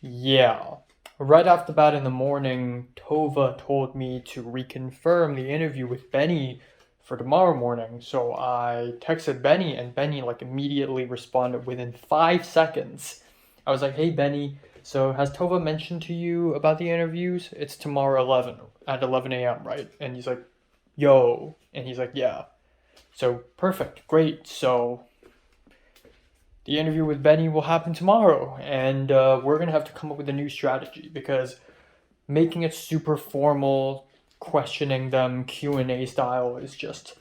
Yeah. Right off the bat in the morning, Tova told me to reconfirm the interview with Benny for tomorrow morning. So I texted Benny, and Benny like immediately responded within 5 seconds. I was like, hey Benny, so has Tova mentioned to you about the interviews? It's tomorrow at 11 a.m., right? And he's like, yo. And he's like, yeah. So perfect, great. So the interview with Benny will happen tomorrow, and we're gonna have to come up with a new strategy, because making it super formal, questioning them Q&A style is just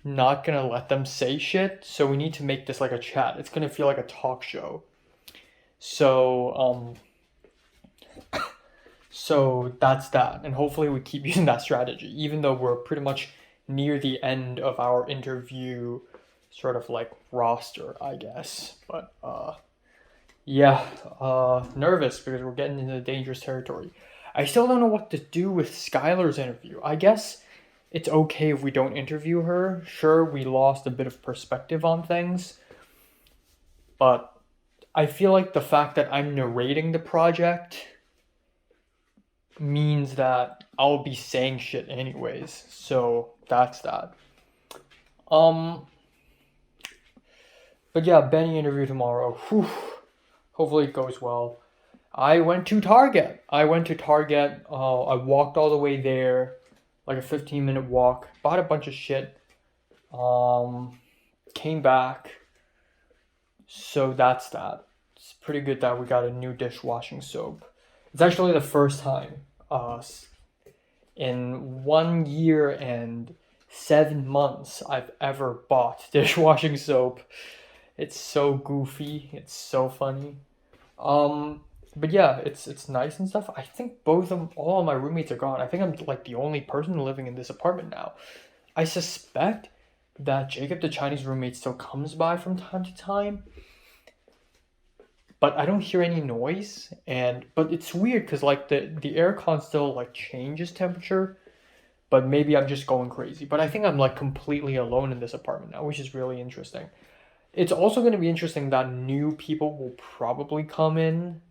not gonna let them say shit. So we need to make this like a chat. It's gonna feel like a talk show. So so that's that, and hopefully we keep using that strategy, even though we're pretty much near the end of our interview sort of like roster, I guess. But yeah, nervous because we're getting into dangerous territory. I still don't know what to do with Skylar's interview. I guess it's okay if we don't interview her. Sure, we lost a bit of perspective on things, but I feel like the fact that I'm narrating the project means that I'll be saying shit anyways. So that's that. But yeah, Benny interview tomorrow. Whew. Hopefully it goes well. I went to Target. I walked all the way there, like a 15-minute walk. Bought a bunch of shit. Came back. So that's that. It's pretty good that we got a new dishwashing soap. It's actually the first time in 1 year and 7 months I've ever bought dishwashing soap. It's so goofy. It's so funny. But yeah, it's nice and stuff. I think all of my roommates are gone. I think I'm like the only person living in this apartment now. I suspect that Jacob, the Chinese roommate, still comes by from time to time. But I don't hear any noise, but it's weird because like the aircon still like changes temperature, but maybe I'm just going crazy. But I think I'm like completely alone in this apartment now, which is really interesting. It's also going to be interesting that new people will probably come in.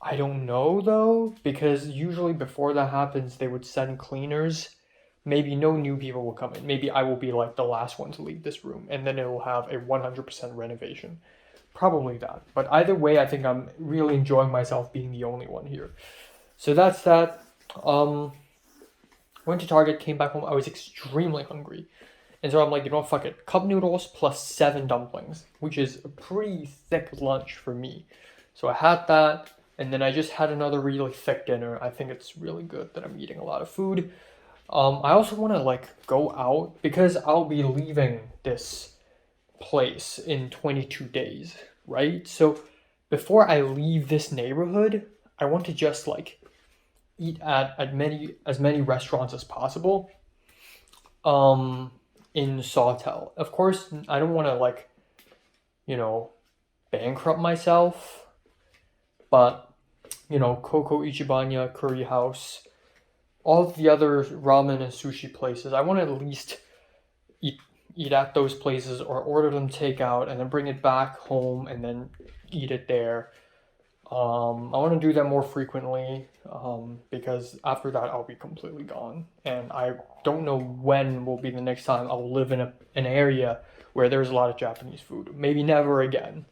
I don't know though, because usually before that happens, they would send cleaners. Maybe no new people will come in. Maybe I will be like the last one to leave this room, and then it will have a 100% renovation. probably that. But either way, I think I'm really enjoying myself being the only one here. So that's that. Went to Target, came back home. I was extremely hungry. And so I'm like, you know what, fuck it. Cup noodles plus 7 dumplings, which is a pretty thick lunch for me. So I had that, and then I just had another really thick dinner. I think it's really good that I'm eating a lot of food. I also want to like go out because I'll be leaving this place in 22 days, right? So before I leave this neighborhood, I want to just like eat at as many restaurants as possible. In Sawtell. Of course, I don't want to like, you know, bankrupt myself, but you know, Coco Ichibanya, Curry House, all of the other ramen and sushi places, I want to at least eat at those places or order them takeout and then bring it back home and then eat it there. I want to do that more frequently because after that I'll be completely gone, and I don't know when will be the next time I'll live in an area where there's a lot of Japanese food. Maybe never again.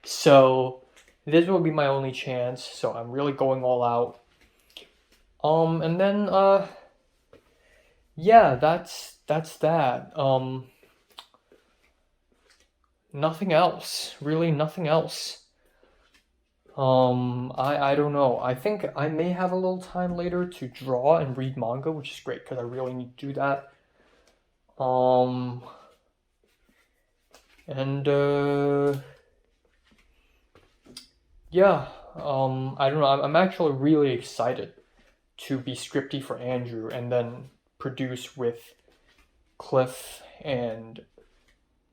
So this will be my only chance. So I'm really going all out. And then yeah, that's that. Nothing else. Really, nothing else. I don't know. I think I may have a little time later to draw and read manga, which is great because I really need to do that. Yeah, I don't know. I'm actually really excited to be scripty for Andrew and then produce with Cliff and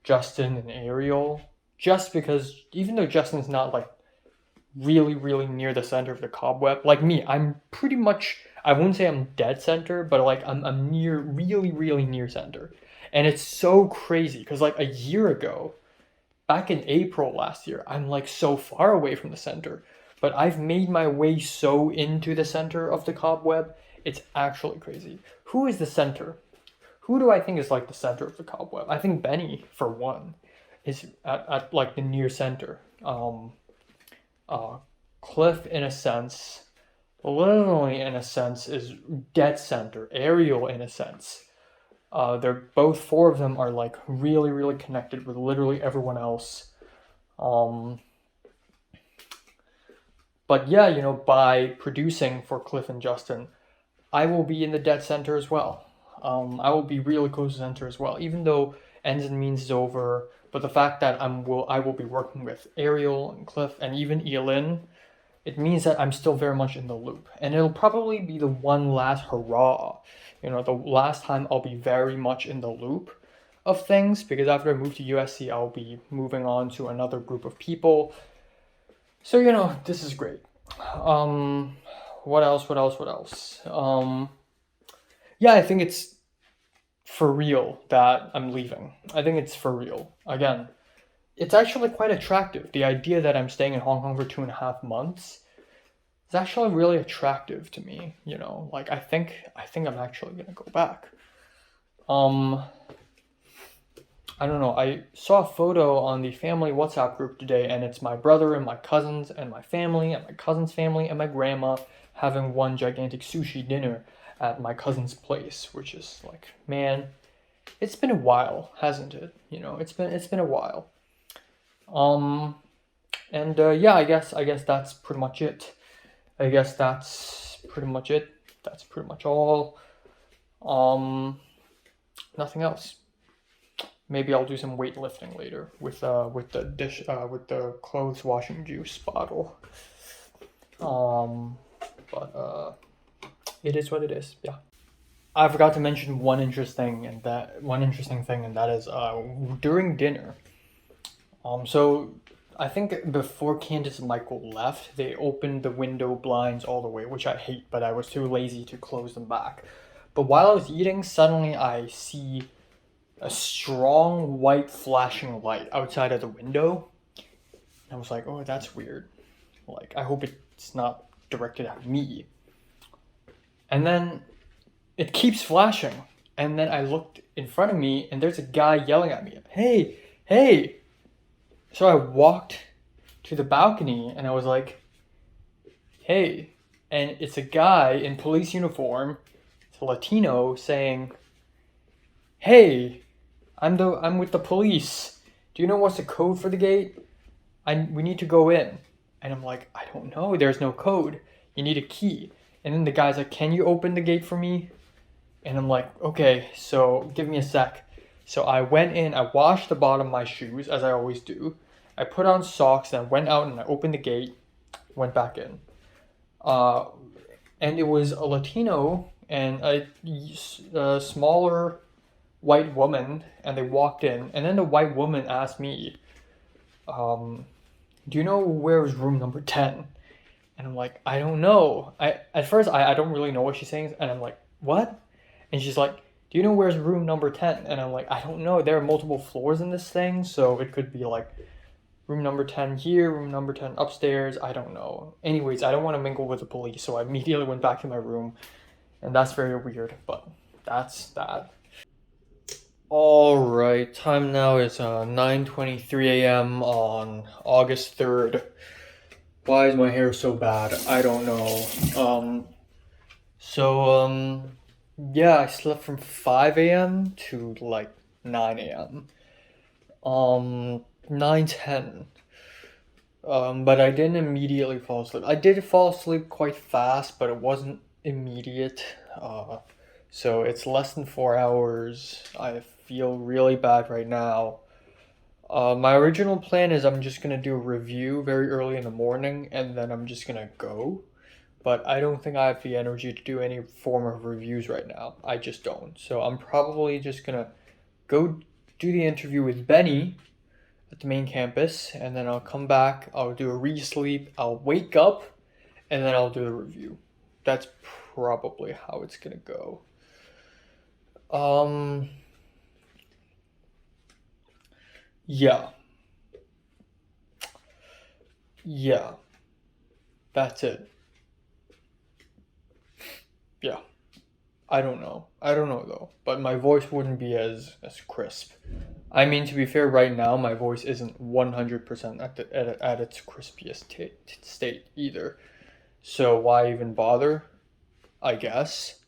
Justin and Ariel. Just because even though Justin's not like really near the center of the cobweb, like me, I'm pretty much, I wouldn't say I'm dead center, but like I'm near, really near center. And it's so crazy because like a year ago, back in April last year, I'm like so far away from the center, but I've made my way so into the center of the cobweb. It's actually crazy. Who is the center? Who do I think is like the center of the cobweb? I think Benny, for one, is at like the near center. Cliff, in a sense, literally in a sense, is dead center. Ariel, in a sense, they're both, 4 of them are like really connected with literally everyone else. But yeah, you know, by producing for Cliff and Justin, I will be in the dead center as well. I will be really close to center as well, even though Ends and Means is over. But the fact that I will be working with Ariel and Cliff and even Eilin, it means that I'm still very much in the loop. And it'll probably be the one last hurrah. You know, the last time I'll be very much in the loop of things, because after I move to USC, I'll be moving on to another group of people. So, you know, this is great. What else? Yeah, I think it's for real that I'm leaving. I think it's for real. Again, it's actually quite attractive. The idea that I'm staying in Hong Kong for 2.5 months is actually really attractive to me. You know, like I think I'm actually gonna go back. I don't know. I saw a photo on the family WhatsApp group today, and it's my brother and my cousins and my family and my cousin's family and my grandma having one gigantic sushi dinner at my cousin's place, which is like, man, it's been a while, hasn't it? You know, it's been a while. Yeah, I guess that's pretty much it. That's pretty much all. Nothing else. Maybe I'll do some weightlifting later with the clothes washing juice bottle. But it is what it is. Yeah. I forgot to mention one interesting thing, and that is during dinner. So I think before Candace and Michael left, they opened the window blinds all the way, which I hate, but I was too lazy to close them back. But while I was eating, suddenly I see a strong white flashing light outside of the window. I was like, oh, that's weird. Like, I hope it's not directed at me. And then it keeps flashing. And then I looked in front of me and there's a guy yelling at me, hey. So I walked to the balcony, and I was like, hey. And it's a guy in police uniform, it's a Latino, saying, hey, I'm with the police. Do you know what's the code for the gate? We need to go in. And I'm like, I don't know. There's no code. You need a key. And then the guy's like, can you open the gate for me? And I'm like, okay, so give me a sec. So I went in, I washed the bottom of my shoes, as I always do. I put on socks, and I went out and I opened the gate, went back in. And it was a Latino and a smaller white woman, and they walked in. And then the white woman asked me, do you know where is room number 10? And I'm like, I don't know. At first I don't really know what she's saying, and I'm like, what? And she's like, do you know where's room number 10? And I'm like, I don't know. There are multiple floors in this thing, so it could be like room number 10 here, room number 10 upstairs, I don't know. Anyways, I don't want to mingle with the police, so I immediately went back to my room, and that's very weird, but that's that. Alright, time now is 9:23 a.m. on August 3rd. Why is my hair so bad? I don't know. Yeah, I slept from 5 a.m. to like 9 a.m. 9:10. But I didn't immediately fall asleep. I did fall asleep quite fast, but it wasn't immediate. So it's less than 4 hours. I feel really bad right now. My original plan is I'm just gonna do a review very early in the morning, and then I'm just gonna go. But I don't think I have the energy to do any form of reviews right now. I just don't. So I'm probably just gonna go do the interview with Benny at the main campus, and then I'll come back, I'll do a re-sleep, I'll wake up, and then I'll do the review. That's probably how it's gonna go. Yeah. Yeah. That's it. Yeah. I don't know though, but my voice wouldn't be as crisp. I mean, to be fair, right now my voice isn't 100% at its crispiest state either. So why even bother? I guess.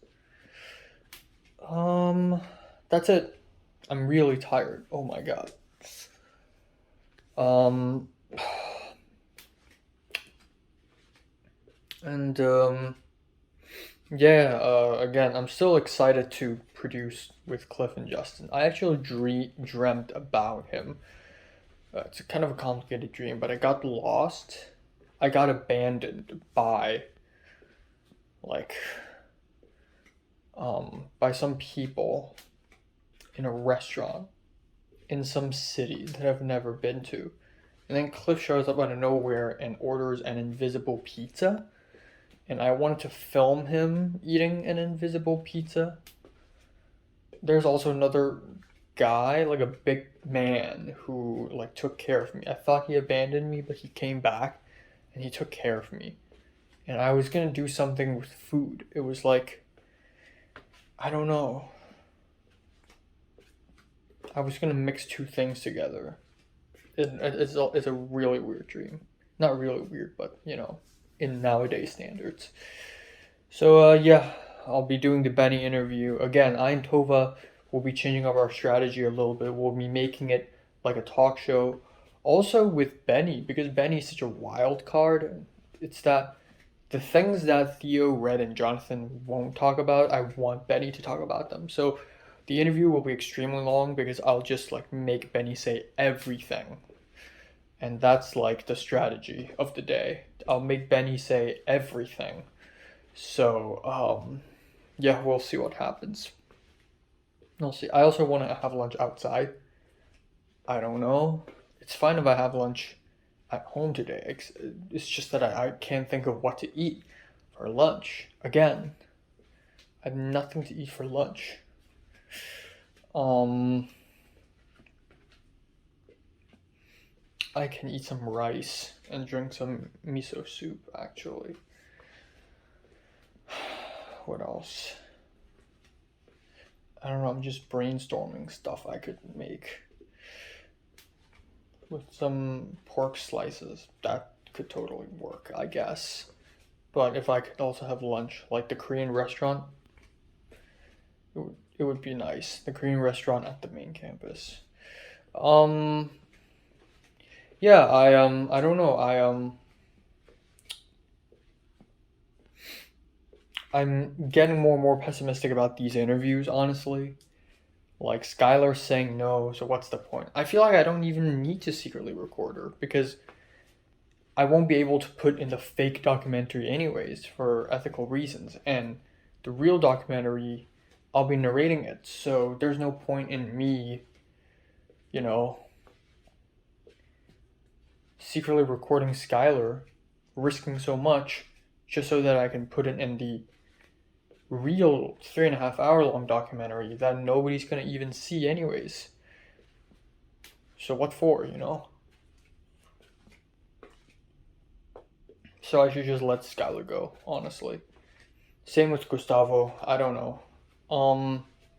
That's it. I'm really tired. Oh my god. Again, I'm still excited to produce with Cliff and Justin. I actually dreamt about him. It's kind of a complicated dream, but I got lost. I got abandoned by, like, by some people in a restaurant in some city that I've never been to. And then Cliff shows up out of nowhere and orders an invisible pizza. And I wanted to film him eating an invisible pizza. There's also another guy, like a big man, who like took care of me. I thought he abandoned me, but he came back and he took care of me. And I was gonna do something with food. It was like, I don't know. I was gonna mix two things together. It's a really weird dream. Not really weird, but you know, in nowadays standards. So yeah, I'll be doing the Benny interview. Again, I and Tova will be changing up our strategy a little bit. We'll be making it like a talk show. Also with Benny, because Benny's such a wild card, it's that the things that Theo, Red, and Jonathan won't talk about, I want Benny to talk about them. So the interview will be extremely long because I'll just like make Benny say everything. And that's like the strategy of the day. I'll make Benny say everything. So, yeah, we'll see what happens. We'll see. I also want to have lunch outside. I don't know. It's fine if I have lunch at home today. It's just that I can't think of what to eat for lunch. Again, I have nothing to eat for lunch. I can eat some rice and drink some miso soup, actually. What else? I don't know, I'm just brainstorming stuff I could make. with some pork slices. That could totally work, I guess. But if I could also have lunch, like the Korean restaurant, it would be nice. The Korean restaurant at the main campus. Yeah, I don't know. I'm getting more and more pessimistic about these interviews, honestly. Like Skylar's saying no, so what's the point? I feel like I don't even need to secretly record her because I won't be able to put in the fake documentary anyways for ethical reasons. And the real documentary, I'll be narrating it. So there's no point in me, you know, secretly recording Skylar, risking so much just so that I can put it in the real 3.5 hour long documentary that nobody's gonna even see anyways. So what for, you know? So I should just let Skylar go, honestly. Same with Gustavo, I don't know.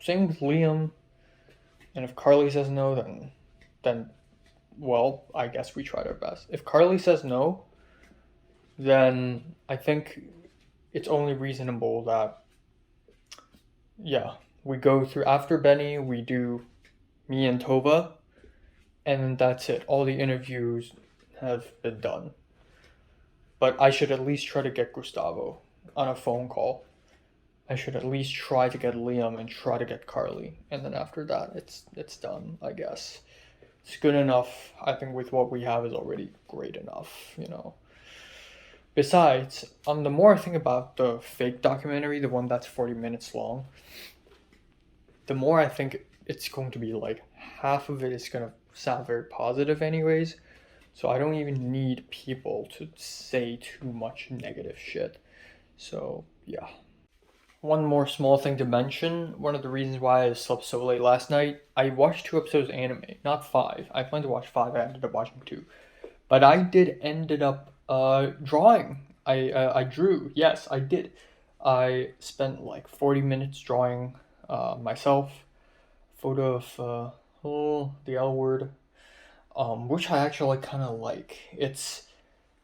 Same with Liam. And if Carly says no, then well, I guess we tried our best. If Carly says no, then I think it's only reasonable that, yeah, we go through after Benny, we do me and Tova, and that's it. All the interviews have been done. But I should at least try to get Gustavo on a phone call. I should at least try to get Liam and try to get Carly. And then after that, it's done, I guess. It's good enough. I think with what we have is already great enough, you know. Besides, the more I think about the fake documentary, the one that's 40 minutes long, the more I think it's going to be like half of it is going to sound very positive anyways. So I don't even need people to say too much negative shit. So, yeah. One more small thing to mention. One of the reasons why I slept so late last night, I watched 2 episodes of anime, not 5. I planned to watch 5, I ended up watching 2. But I ended up drawing. I drew. Yes, I did. I spent like 40 minutes drawing myself. Photo of the L word. Which I actually kind of like. It's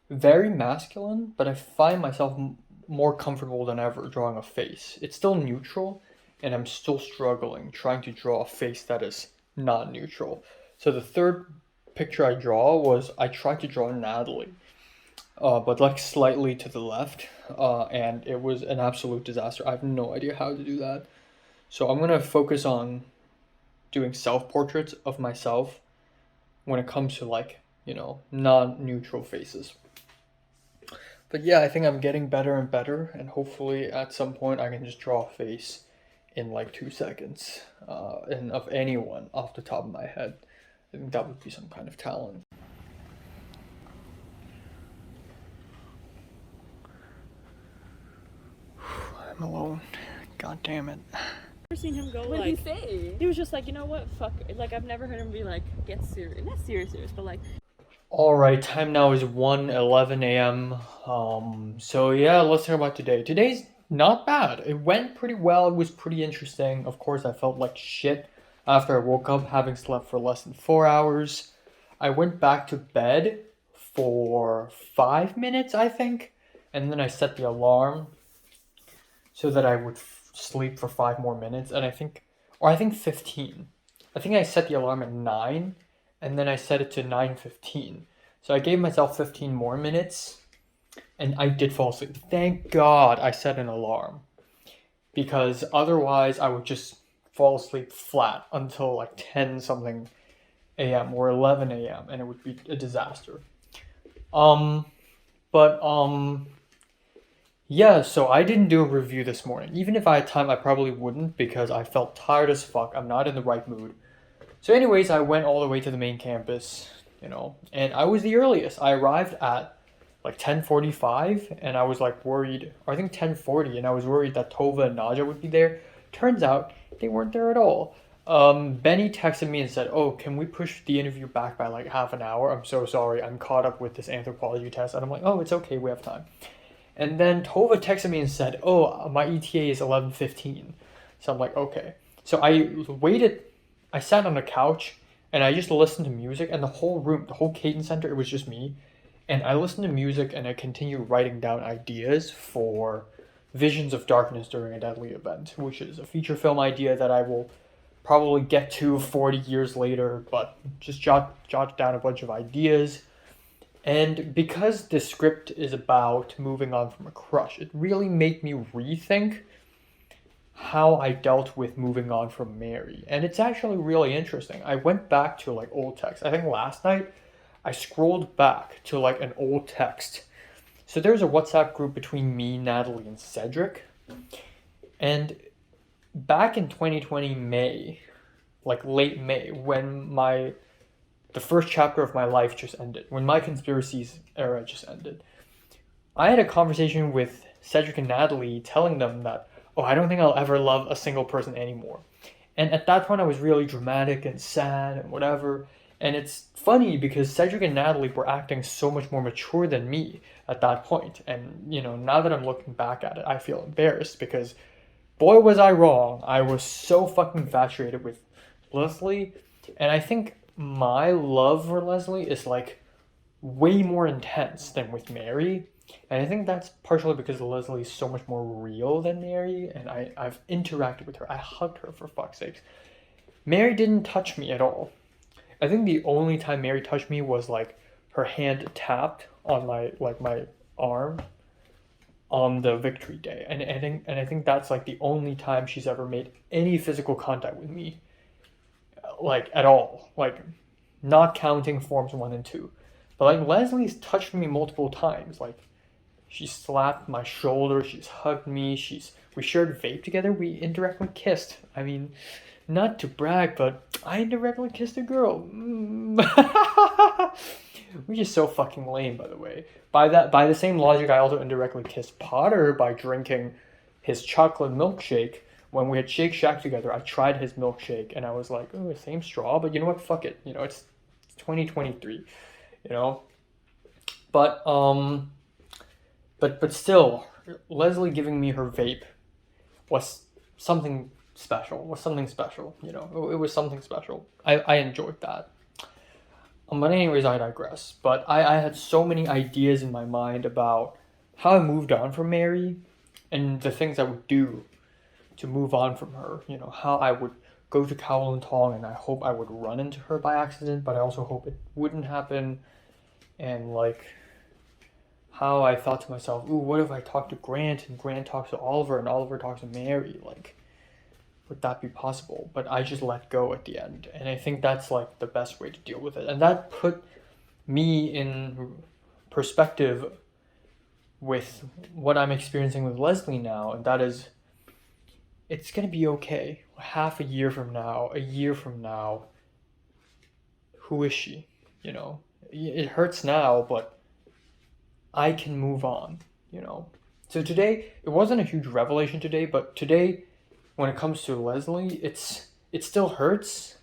very masculine, but I find myself more comfortable than ever drawing a face. It's still neutral, and I'm still struggling trying to draw a face that is not neutral. So the third picture I tried to draw Natalie, but like slightly to the left, and it was an absolute disaster. I have no idea how to do that. So I'm gonna focus on doing self-portraits of myself when it comes to like, you know, non-neutral faces. But yeah, I think I'm getting better and better, and hopefully at some point I can just draw a face in like 2 seconds, and of anyone off the top of my head. I think that would be some kind of talent. I'm alone. God damn it. Never seen him go What like. did he say? He was just like, you know what, fuck. Like I've never heard him be like, get serious, not serious, but like. Alright, time now is 1:11 a.m. So yeah, let's talk about today. Today's not bad. It went pretty well. It was pretty interesting. Of course, I felt like shit after I woke up, having slept for less than 4 hours. I went back to bed for 5 minutes, I think, and then I set the alarm so that I would sleep for 5 more minutes, and I think 15. I think I set the alarm at 9, and then I set it to 9:15. So I gave myself 15 more minutes, and I did fall asleep. Thank God I set an alarm, because otherwise I would just fall asleep flat until like 10 something a.m. or 11 a.m. and it would be a disaster. Yeah, so I didn't do a review this morning. Even if I had time, I probably wouldn't, because I felt tired as fuck. I'm not in the right mood. So anyways, I went all the way to the main campus, you know, and I was the earliest. I arrived at like 10:45, and I was like worried, or I think 10:40, and I was worried that Tova and Naja would be there. Turns out they weren't there at all. Benny texted me and said, oh, can we push the interview back by like half an hour? I'm so sorry, I'm caught up with this anthropology test. And I'm like, oh, it's okay, we have time. And then Tova texted me and said, oh, my ETA is 11:15. So I'm like, okay. So I waited, I sat on the couch and I just listened to music, and the whole room, the whole Cadence Center, it was just me. And I listened to music and I continued writing down ideas for Visions of Darkness During a Deadly Event, which is a feature film idea that I will probably get to 40 years later, but just jot down a bunch of ideas. And because the script is about moving on from a crush, it really made me rethink how I dealt with moving on from Mary. And it's actually really interesting. I went back to like old text. I think last night I scrolled back to like an old text. So there's a WhatsApp group between me, Natalie, and Cedric. And back in 2020 May, like late May, when the first chapter of my life just ended, when my conspiracies era just ended, I had a conversation with Cedric and Natalie telling them that, oh, I don't think I'll ever love a single person anymore. And at that point I was really dramatic and sad and whatever. And it's funny because Cedric and Natalie were acting so much more mature than me at that point. And, you know, now that I'm looking back at it, I feel embarrassed because boy was I wrong. I was so fucking infatuated with Leslie. And I think my love for Leslie is like way more intense than with Mary. And I think that's partially because Leslie is so much more real than Mary. And I've interacted with her. I hugged her, for fuck's sakes. Mary didn't touch me at all. I think the only time Mary touched me was like her hand tapped on my arm on the victory day. And I think that's like the only time she's ever made any physical contact with me. Like at all. Like not counting forms 1 and 2. But like Leslie's touched me multiple times. Like she slapped my shoulder, she's hugged me, we shared vape together, we indirectly kissed. I mean, not to brag, but I indirectly kissed a girl. Which is so fucking lame, by the way. By the same logic, I also indirectly kissed Potter by drinking his chocolate milkshake. When we had Shake Shack together, I tried his milkshake and I was like, oh, same straw, but you know what? Fuck it. You know, it's 2023. You know? But still, Leslie giving me her vape was something special. You know, it was something special. I enjoyed that. But anyways, I digress. But I had so many ideas in my mind about how I moved on from Mary and the things I would do to move on from her. You know, how I would go to Kowloon Tong and I hope I would run into her by accident, but I also hope it wouldn't happen. And like how I thought to myself, ooh, what if I talk to Grant and Grant talks to Oliver and Oliver talks to Mary? Like, would that be possible? But I just let go at the end. And I think that's like the best way to deal with it. And that put me in perspective with what I'm experiencing with Leslie now. And that is, it's going to be okay. Half a year from now, a year from now, who is she? You know, it hurts now, but I can move on, you know. So today, it wasn't a huge revelation today, but today, when it comes to Leslie, it still hurts,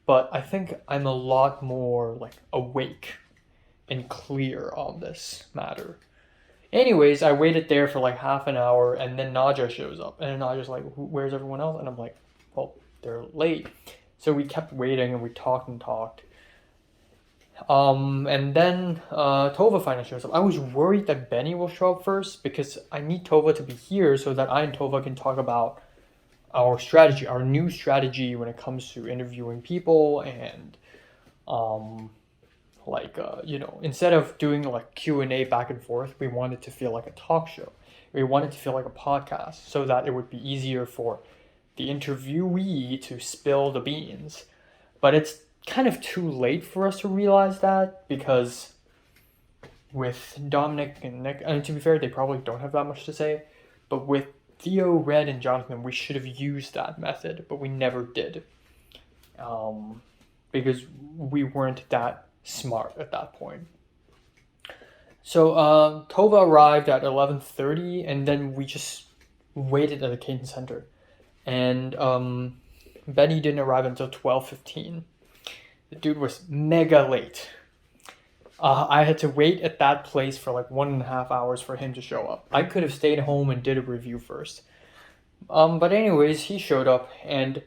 but I think I'm a lot more like awake and clear on this matter. Anyways, I waited there for like half an hour, and then Naja shows up, and Naja's like, where's everyone else? And I'm like, well, they're late. So we kept waiting, and we talked and talked. And then Tova finally shows up. I was worried that Benny will show up first, because I need Tova to be here so that I and Tova can talk about our strategy, our new strategy when it comes to interviewing people and you know, instead of doing like Q&A back and forth, we wanted to feel like a talk show. We wanted to feel like a podcast so that it would be easier for the interviewee to spill the beans. But it's kind of too late for us to realize that, because with Dominic and Nick, and to be fair, they probably don't have that much to say, but with Theo, Red, and Jonathan, we should have used that method, but we never did. Because we weren't that smart at that point. So Tova arrived at 11:30, and then we just waited at the Cadence Center. And Benny didn't arrive until 12:15. The dude was mega late. I had to wait at that place for like 1.5 hours for him to show up. I could have stayed home and did a review first. But anyways, he showed up, and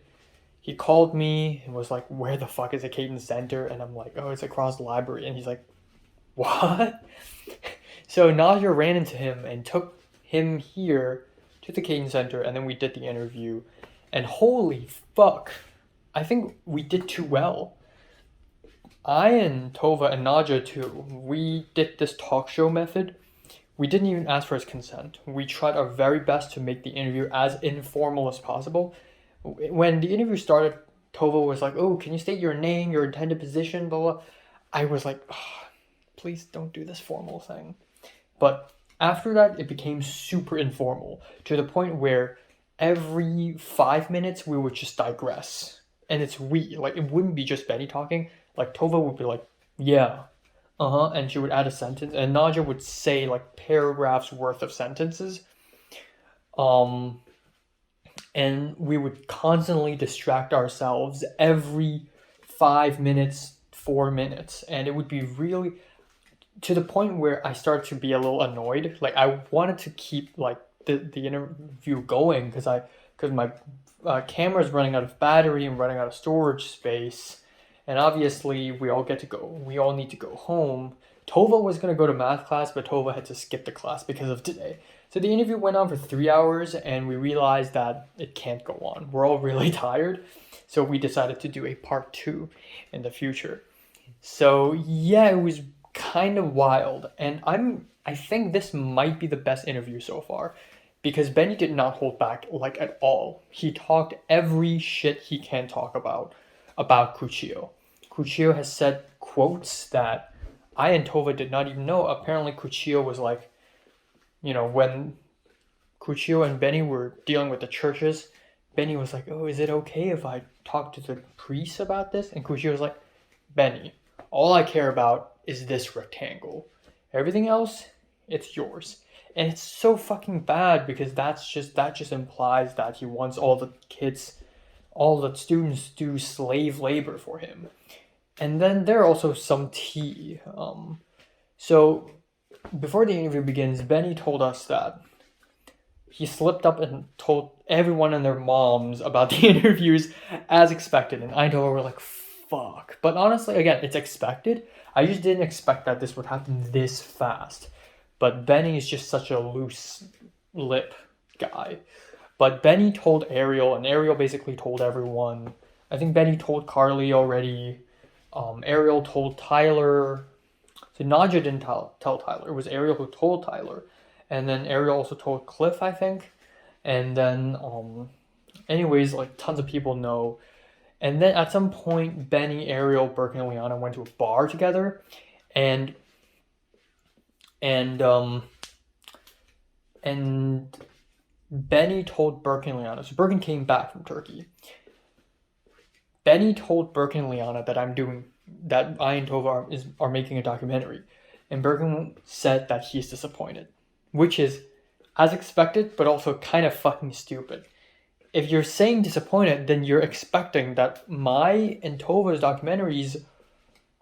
he called me and was like, "Where the fuck is the Caden Center?" And I'm like, "Oh, it's across the library." And he's like, "What?" So Nadia ran into him and took him here to the Caden Center, and then we did the interview. And holy fuck, I think we did too well. I and Tova and Nadia too, we did this talk show method. We didn't even ask for his consent. We tried our very best to make the interview as informal as possible. When the interview started, Tova was like, "Oh, can you state your name, your intended position, blah, blah." I was like, oh, please don't do this formal thing. But after that, it became super informal to the point where every 5 minutes we would just digress. And it's we. Like, it wouldn't be just Benny talking. Like, Tova would be like, "Yeah, and she would add a sentence. And Nadia would say, like, paragraphs worth of sentences. And we would constantly distract ourselves every 5 minutes, 4 minutes. And it would be really, to the point where I started to be a little annoyed. Like, I wanted to keep, like, the interview going because my camera's running out of battery and running out of storage space. And obviously, we all need to go home. Tova was going to go to math class, but Tova had to skip the class because of today. So the interview went on for 3 hours, and we realized that it can't go on. We're all really tired, so we decided to do a part 2 in the future. So yeah, it was kind of wild, and I think this might be the best interview so far, because Benny did not hold back, like, at all. He talked every shit he can talk about Kuchio. Kuchio has said quotes that I and Tova did not even know. Apparently Kuchio was like, when Kuchio and Benny were dealing with the churches, Benny was like, "Oh, is it okay if I talk to the priests about this?" And Kuchio was like, "Benny, all I care about is this rectangle. Everything else, it's yours." And it's so fucking bad because that just implies that he wants all the students to do slave labor for him. And then there are also some tea. So before the interview begins, Benny told us that he slipped up and told everyone and their moms about the interviews as expected. And I and Tova were like, fuck. But honestly, again, it's expected. I just didn't expect that this would happen this fast. But Benny is just such a loose lip guy. But Benny told Ariel, and Ariel basically told everyone. I think Benny told Carly already. Ariel told Tyler. So Nadia didn't tell Tyler. It was Ariel who told Tyler. And then Ariel also told Cliff, I think. And then, anyways, like, tons of people know. And then at some point, Benny, Ariel, Burke, and Liana went to a bar together. And Benny told Burke and Liana. So Birkin came back from Turkey. Benny told Burke and Liana that I and Tova are making a documentary. And Birkin said that he's disappointed. Which is as expected, but also kind of fucking stupid. If you're saying disappointed, then you're expecting that my and Tova's documentaries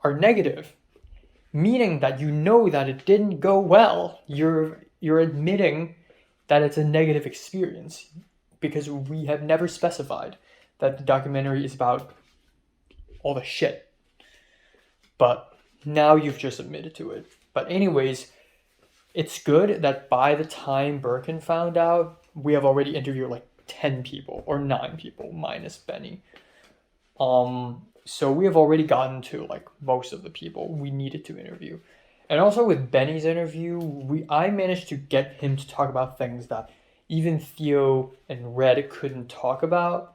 are negative. Meaning that you know that it didn't go well. You're admitting that it's a negative experience. Because we have never specified that the documentary is about all the shit. But now you've just admitted to it. But anyways, it's good that by the time Birkin found out, we have already interviewed like 10 people or 9 people minus Benny. So we have already gotten to like most of the people we needed to interview. And also with Benny's interview, I managed to get him to talk about things that even Theo and Red couldn't talk about.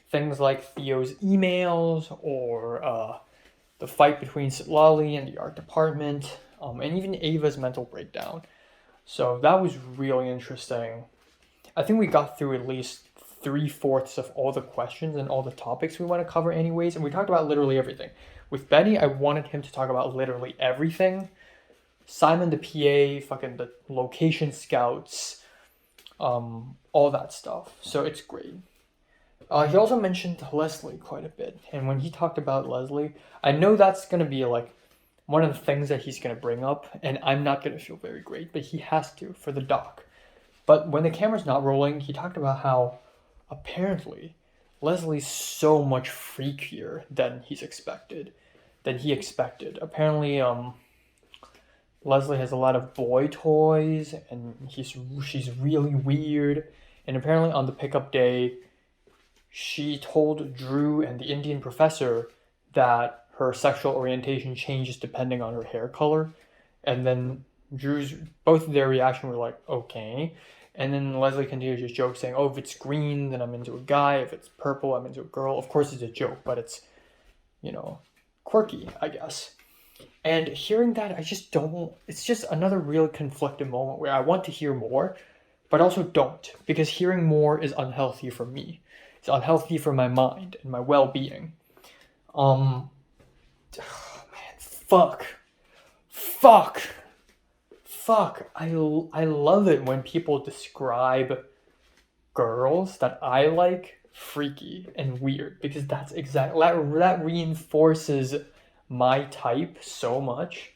Things like Theo's emails or the fight between Sitlali and the art department, and even Ava's mental breakdown. So that was really interesting. I think we got through at least 3/4 of all the questions and all the topics we want to cover anyways, and we talked about literally everything. With Benny, I wanted him to talk about literally everything. Simon the PA, fucking the location scouts, all that stuff. So it's great. He also mentioned Leslie quite a bit, and when he talked about Leslie, I know that's going to be like one of the things that he's going to bring up, and I'm not going to feel very great, but he has to for the doc. But when the camera's not rolling, he talked about how apparently Leslie's so much freakier than he expected. Apparently, Leslie has a lot of boy toys, and she's really weird. And apparently, on the pickup day, she told Drew and the Indian professor that her sexual orientation changes depending on her hair color. And then both of their reaction were like, okay. And then Leslie continued to joke saying, oh, if it's green, then I'm into a guy. If it's purple, I'm into a girl. Of course, it's a joke, but it's, quirky, I guess. And hearing that, it's just another really conflicted moment where I want to hear more, but also don't, because hearing more is unhealthy for me. It's unhealthy for my mind and my well-being. Oh man, fuck. I love it when people describe girls that I like freaky and weird, because that's exactly that reinforces my type so much.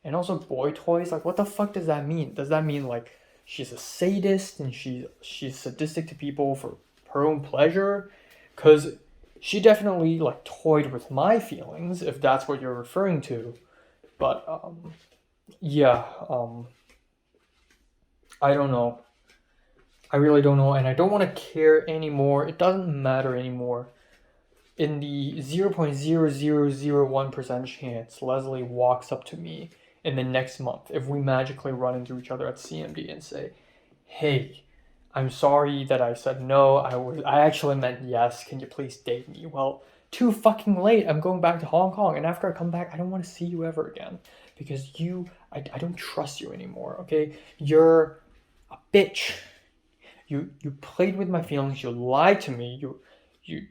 And also boy toys, like what the fuck does that mean? Does that mean like she's a sadist and she's sadistic to people for her own pleasure? Because she definitely like toyed with my feelings, if that's what you're referring to. But I don't know. I really don't know, and I don't want to care anymore. It doesn't matter anymore. In the 0.0001% chance Leslie walks up to me in the next month, if we magically run into each other at CMD and say, hey, I'm sorry that I said no, I actually meant yes, can you please date me? Well, too fucking late. I'm going back to Hong Kong, and after I come back, I don't want to see you ever again, because I don't trust you anymore, okay? You're a bitch. You played with my feelings, you lied to me, you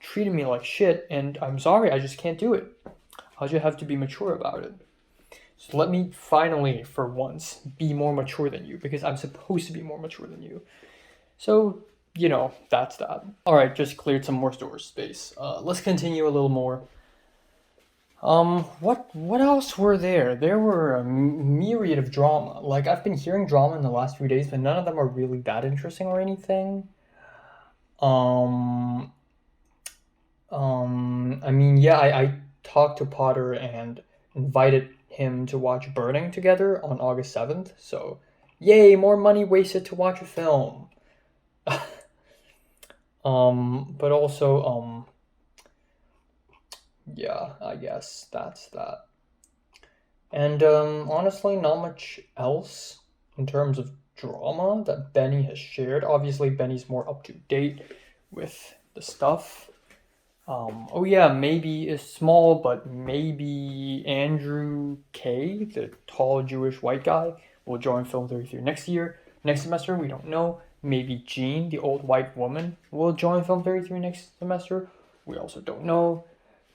treated me like shit, and I'm sorry, I just can't do it. I'll just have to be mature about it. So let me finally, for once, be more mature than you, because I'm supposed to be more mature than you. So, that's that. Alright, just cleared some more storage space. Let's continue a little more. What else were there? There were a myriad of drama. Like, I've been hearing drama in the last few days, but none of them are really that interesting or anything. I talked to Potter and invited him to watch Burning together on August 7th. So, yay, more money wasted to watch a film. But also, yeah, I guess that's that. And honestly, not much else in terms of drama that Benny has shared. Obviously, Benny's more up to date with the stuff. Maybe it's small, but maybe Andrew K, the tall Jewish white guy, will join Film 33 next semester, we don't know. Maybe Jean, the old white woman, will join Film 33 next semester, we also don't know.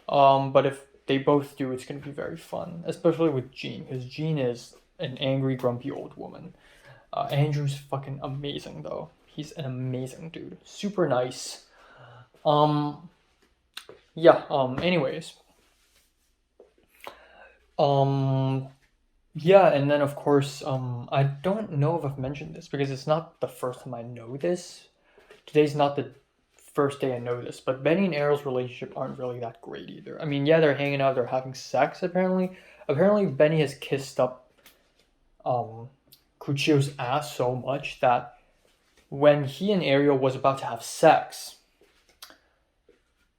But if they both do, it's going to be very fun, especially with Jean, because Jean is an angry, grumpy old woman. Andrew's fucking amazing, though. He's an amazing dude. Super nice. Anyways. And then, of course, I don't know if I've mentioned this, because it's not the first time I know this. Today's not the first day I know this, but Benny and Errol's relationship aren't really that great either. I mean, yeah, they're hanging out, they're having sex, apparently. Apparently, Benny has kissed up Kuchio's ass so much that when he and Ariel was about to have sex,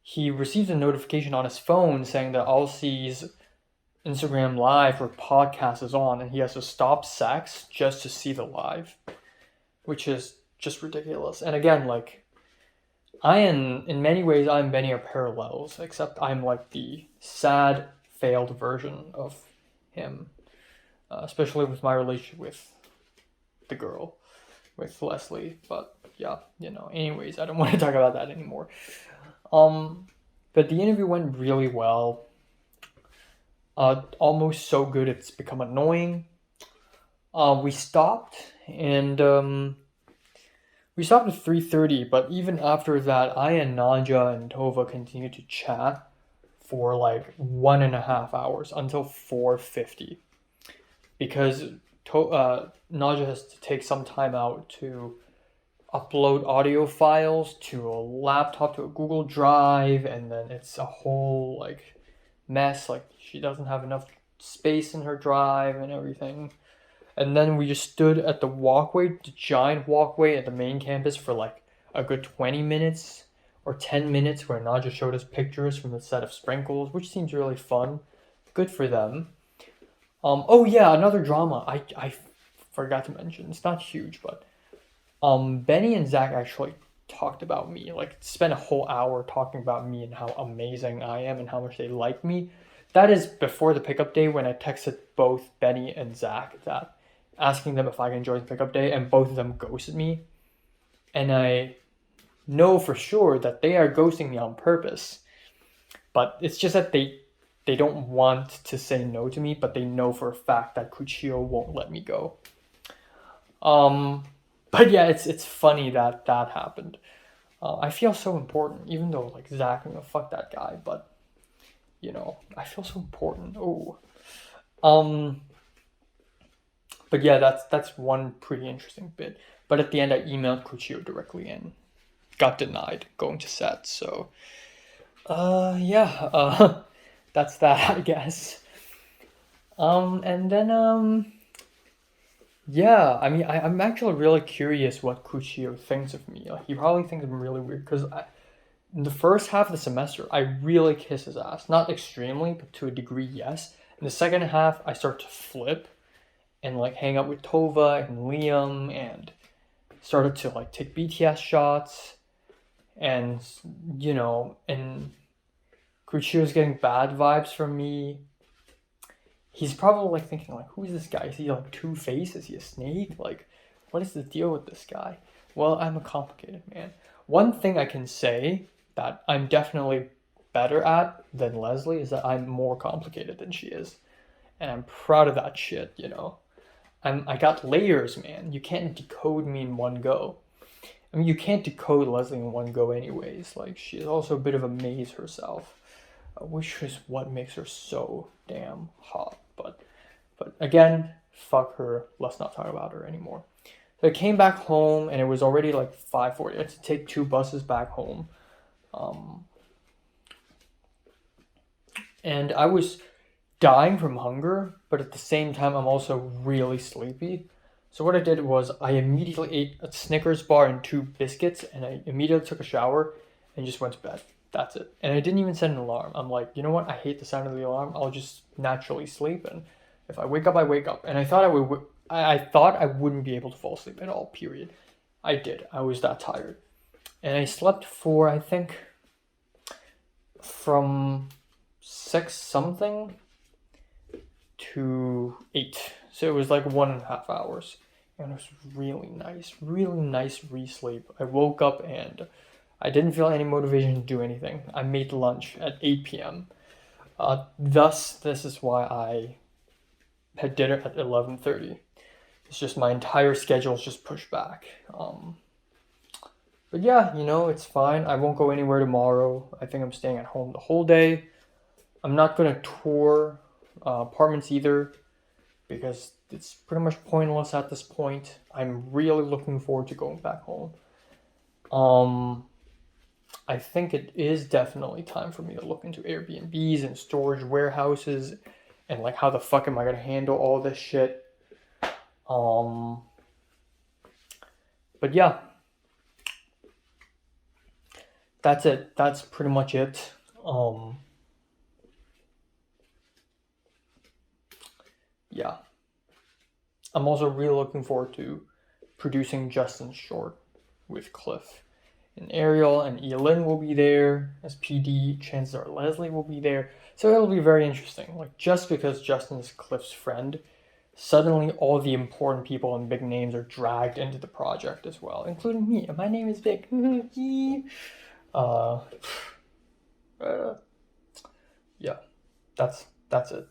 he received a notification on his phone saying that Alcie's Instagram Live or podcast is on, and he has to stop sex just to see the live, which is just ridiculous. And again, like, in many ways, I and Benny are parallels, except I'm like the sad, failed version of him, especially with my relationship with the girl, with Leslie. But yeah, anyways, I don't want to talk about that anymore. But the interview went really well. Almost so good it's become annoying. We stopped at 3:30, but even after that, I and Naja and Tova continued to chat for like 1.5 hours until 4:50, because Naja has to take some time out to upload audio files to a laptop, to a Google Drive, and then it's a whole like mess. Like she doesn't have enough space in her drive and everything. And then we just stood at the walkway, the giant walkway at the main campus for like a good 20 minutes or 10 minutes where Naja showed us pictures from the set of Sprinkles, which seems really fun. Good for them. Oh yeah, another drama I forgot to mention. It's not huge, but Benny and Zach actually talked about me. Like spent a whole hour talking about me and how amazing I am and how much they like me. That is before the pickup day when I texted both Benny and Zach that asking them if I can join the pickup day, and both of them ghosted me. And I know for sure that they are ghosting me on purpose. But it's just that they don't want to say no to me, but they know for a fact that Kuchio won't let me go. But yeah, it's funny that happened. I feel so important, even though like Zach, you know, fuck that guy, but you know, I feel so important. Oh. But yeah, that's one pretty interesting bit. But at the end, I emailed Kuchio directly and got denied going to set. So, yeah, that's that, I guess. And then, yeah, I mean, I'm actually really curious what Kuchio thinks of me. Like, he probably thinks I'm really weird because in the first half of the semester, I really kiss his ass. Not extremely, but to a degree, yes. In the second half, I start to flip and like hang out with Tova and Liam and started to like take BTS shots and, you know, and Kuchio's getting bad vibes from me. He's probably like thinking like, who is this guy? Is he like Two-Face? Is he a snake? Like, what is the deal with this guy? Well, I'm a complicated man. One thing I can say that I'm definitely better at than Leslie is that I'm more complicated than she is. And I'm proud of that shit, you know. I got layers, man. You can't decode me in one go. I mean, you can't decode Leslie in one go anyways. Like, she is also a bit of a maze herself, which is what makes her so damn hot. But again, fuck her. Let's not talk about her anymore. So I came back home, and it was already like 5:40. I had to take 2 buses back home. And I was dying from hunger, but at the same time, I'm also really sleepy. So what I did was I immediately ate a Snickers bar and 2 biscuits, and I immediately took a shower and just went to bed. That's it. And I didn't even set an alarm. I'm like, you know what? I hate the sound of the alarm. I'll just naturally sleep, and if I wake up, I wake up. And I thought I thought I wouldn't be able to fall asleep at all, period. I did. I was that tired. And I slept for, I think, from 6 something to 8. So it was like 1.5 hours. And it was really nice re-sleep. I woke up and I didn't feel any motivation to do anything. I made lunch at 8 p.m. Thus, this is why I had dinner at 11:30. It's just my entire schedule is just pushed back. But yeah, you know, it's fine. I won't go anywhere tomorrow. I think I'm staying at home the whole day. I'm not going to tour apartments either because it's pretty much pointless at this point. I'm really looking forward to going back home. I think it is definitely time for me to look into Airbnbs and storage warehouses and like how the fuck am I going to handle all this shit. But yeah, that's it. That's pretty much it. Yeah. I'm also really looking forward to producing Justin's short with Cliff. And Ariel and Elin will be there as PD. Chances are Leslie will be there. So it'll be very interesting. Like, just because Justin is Cliff's friend, suddenly all the important people and big names are dragged into the project as well, including me. And my name is Vic. Yeah, that's it.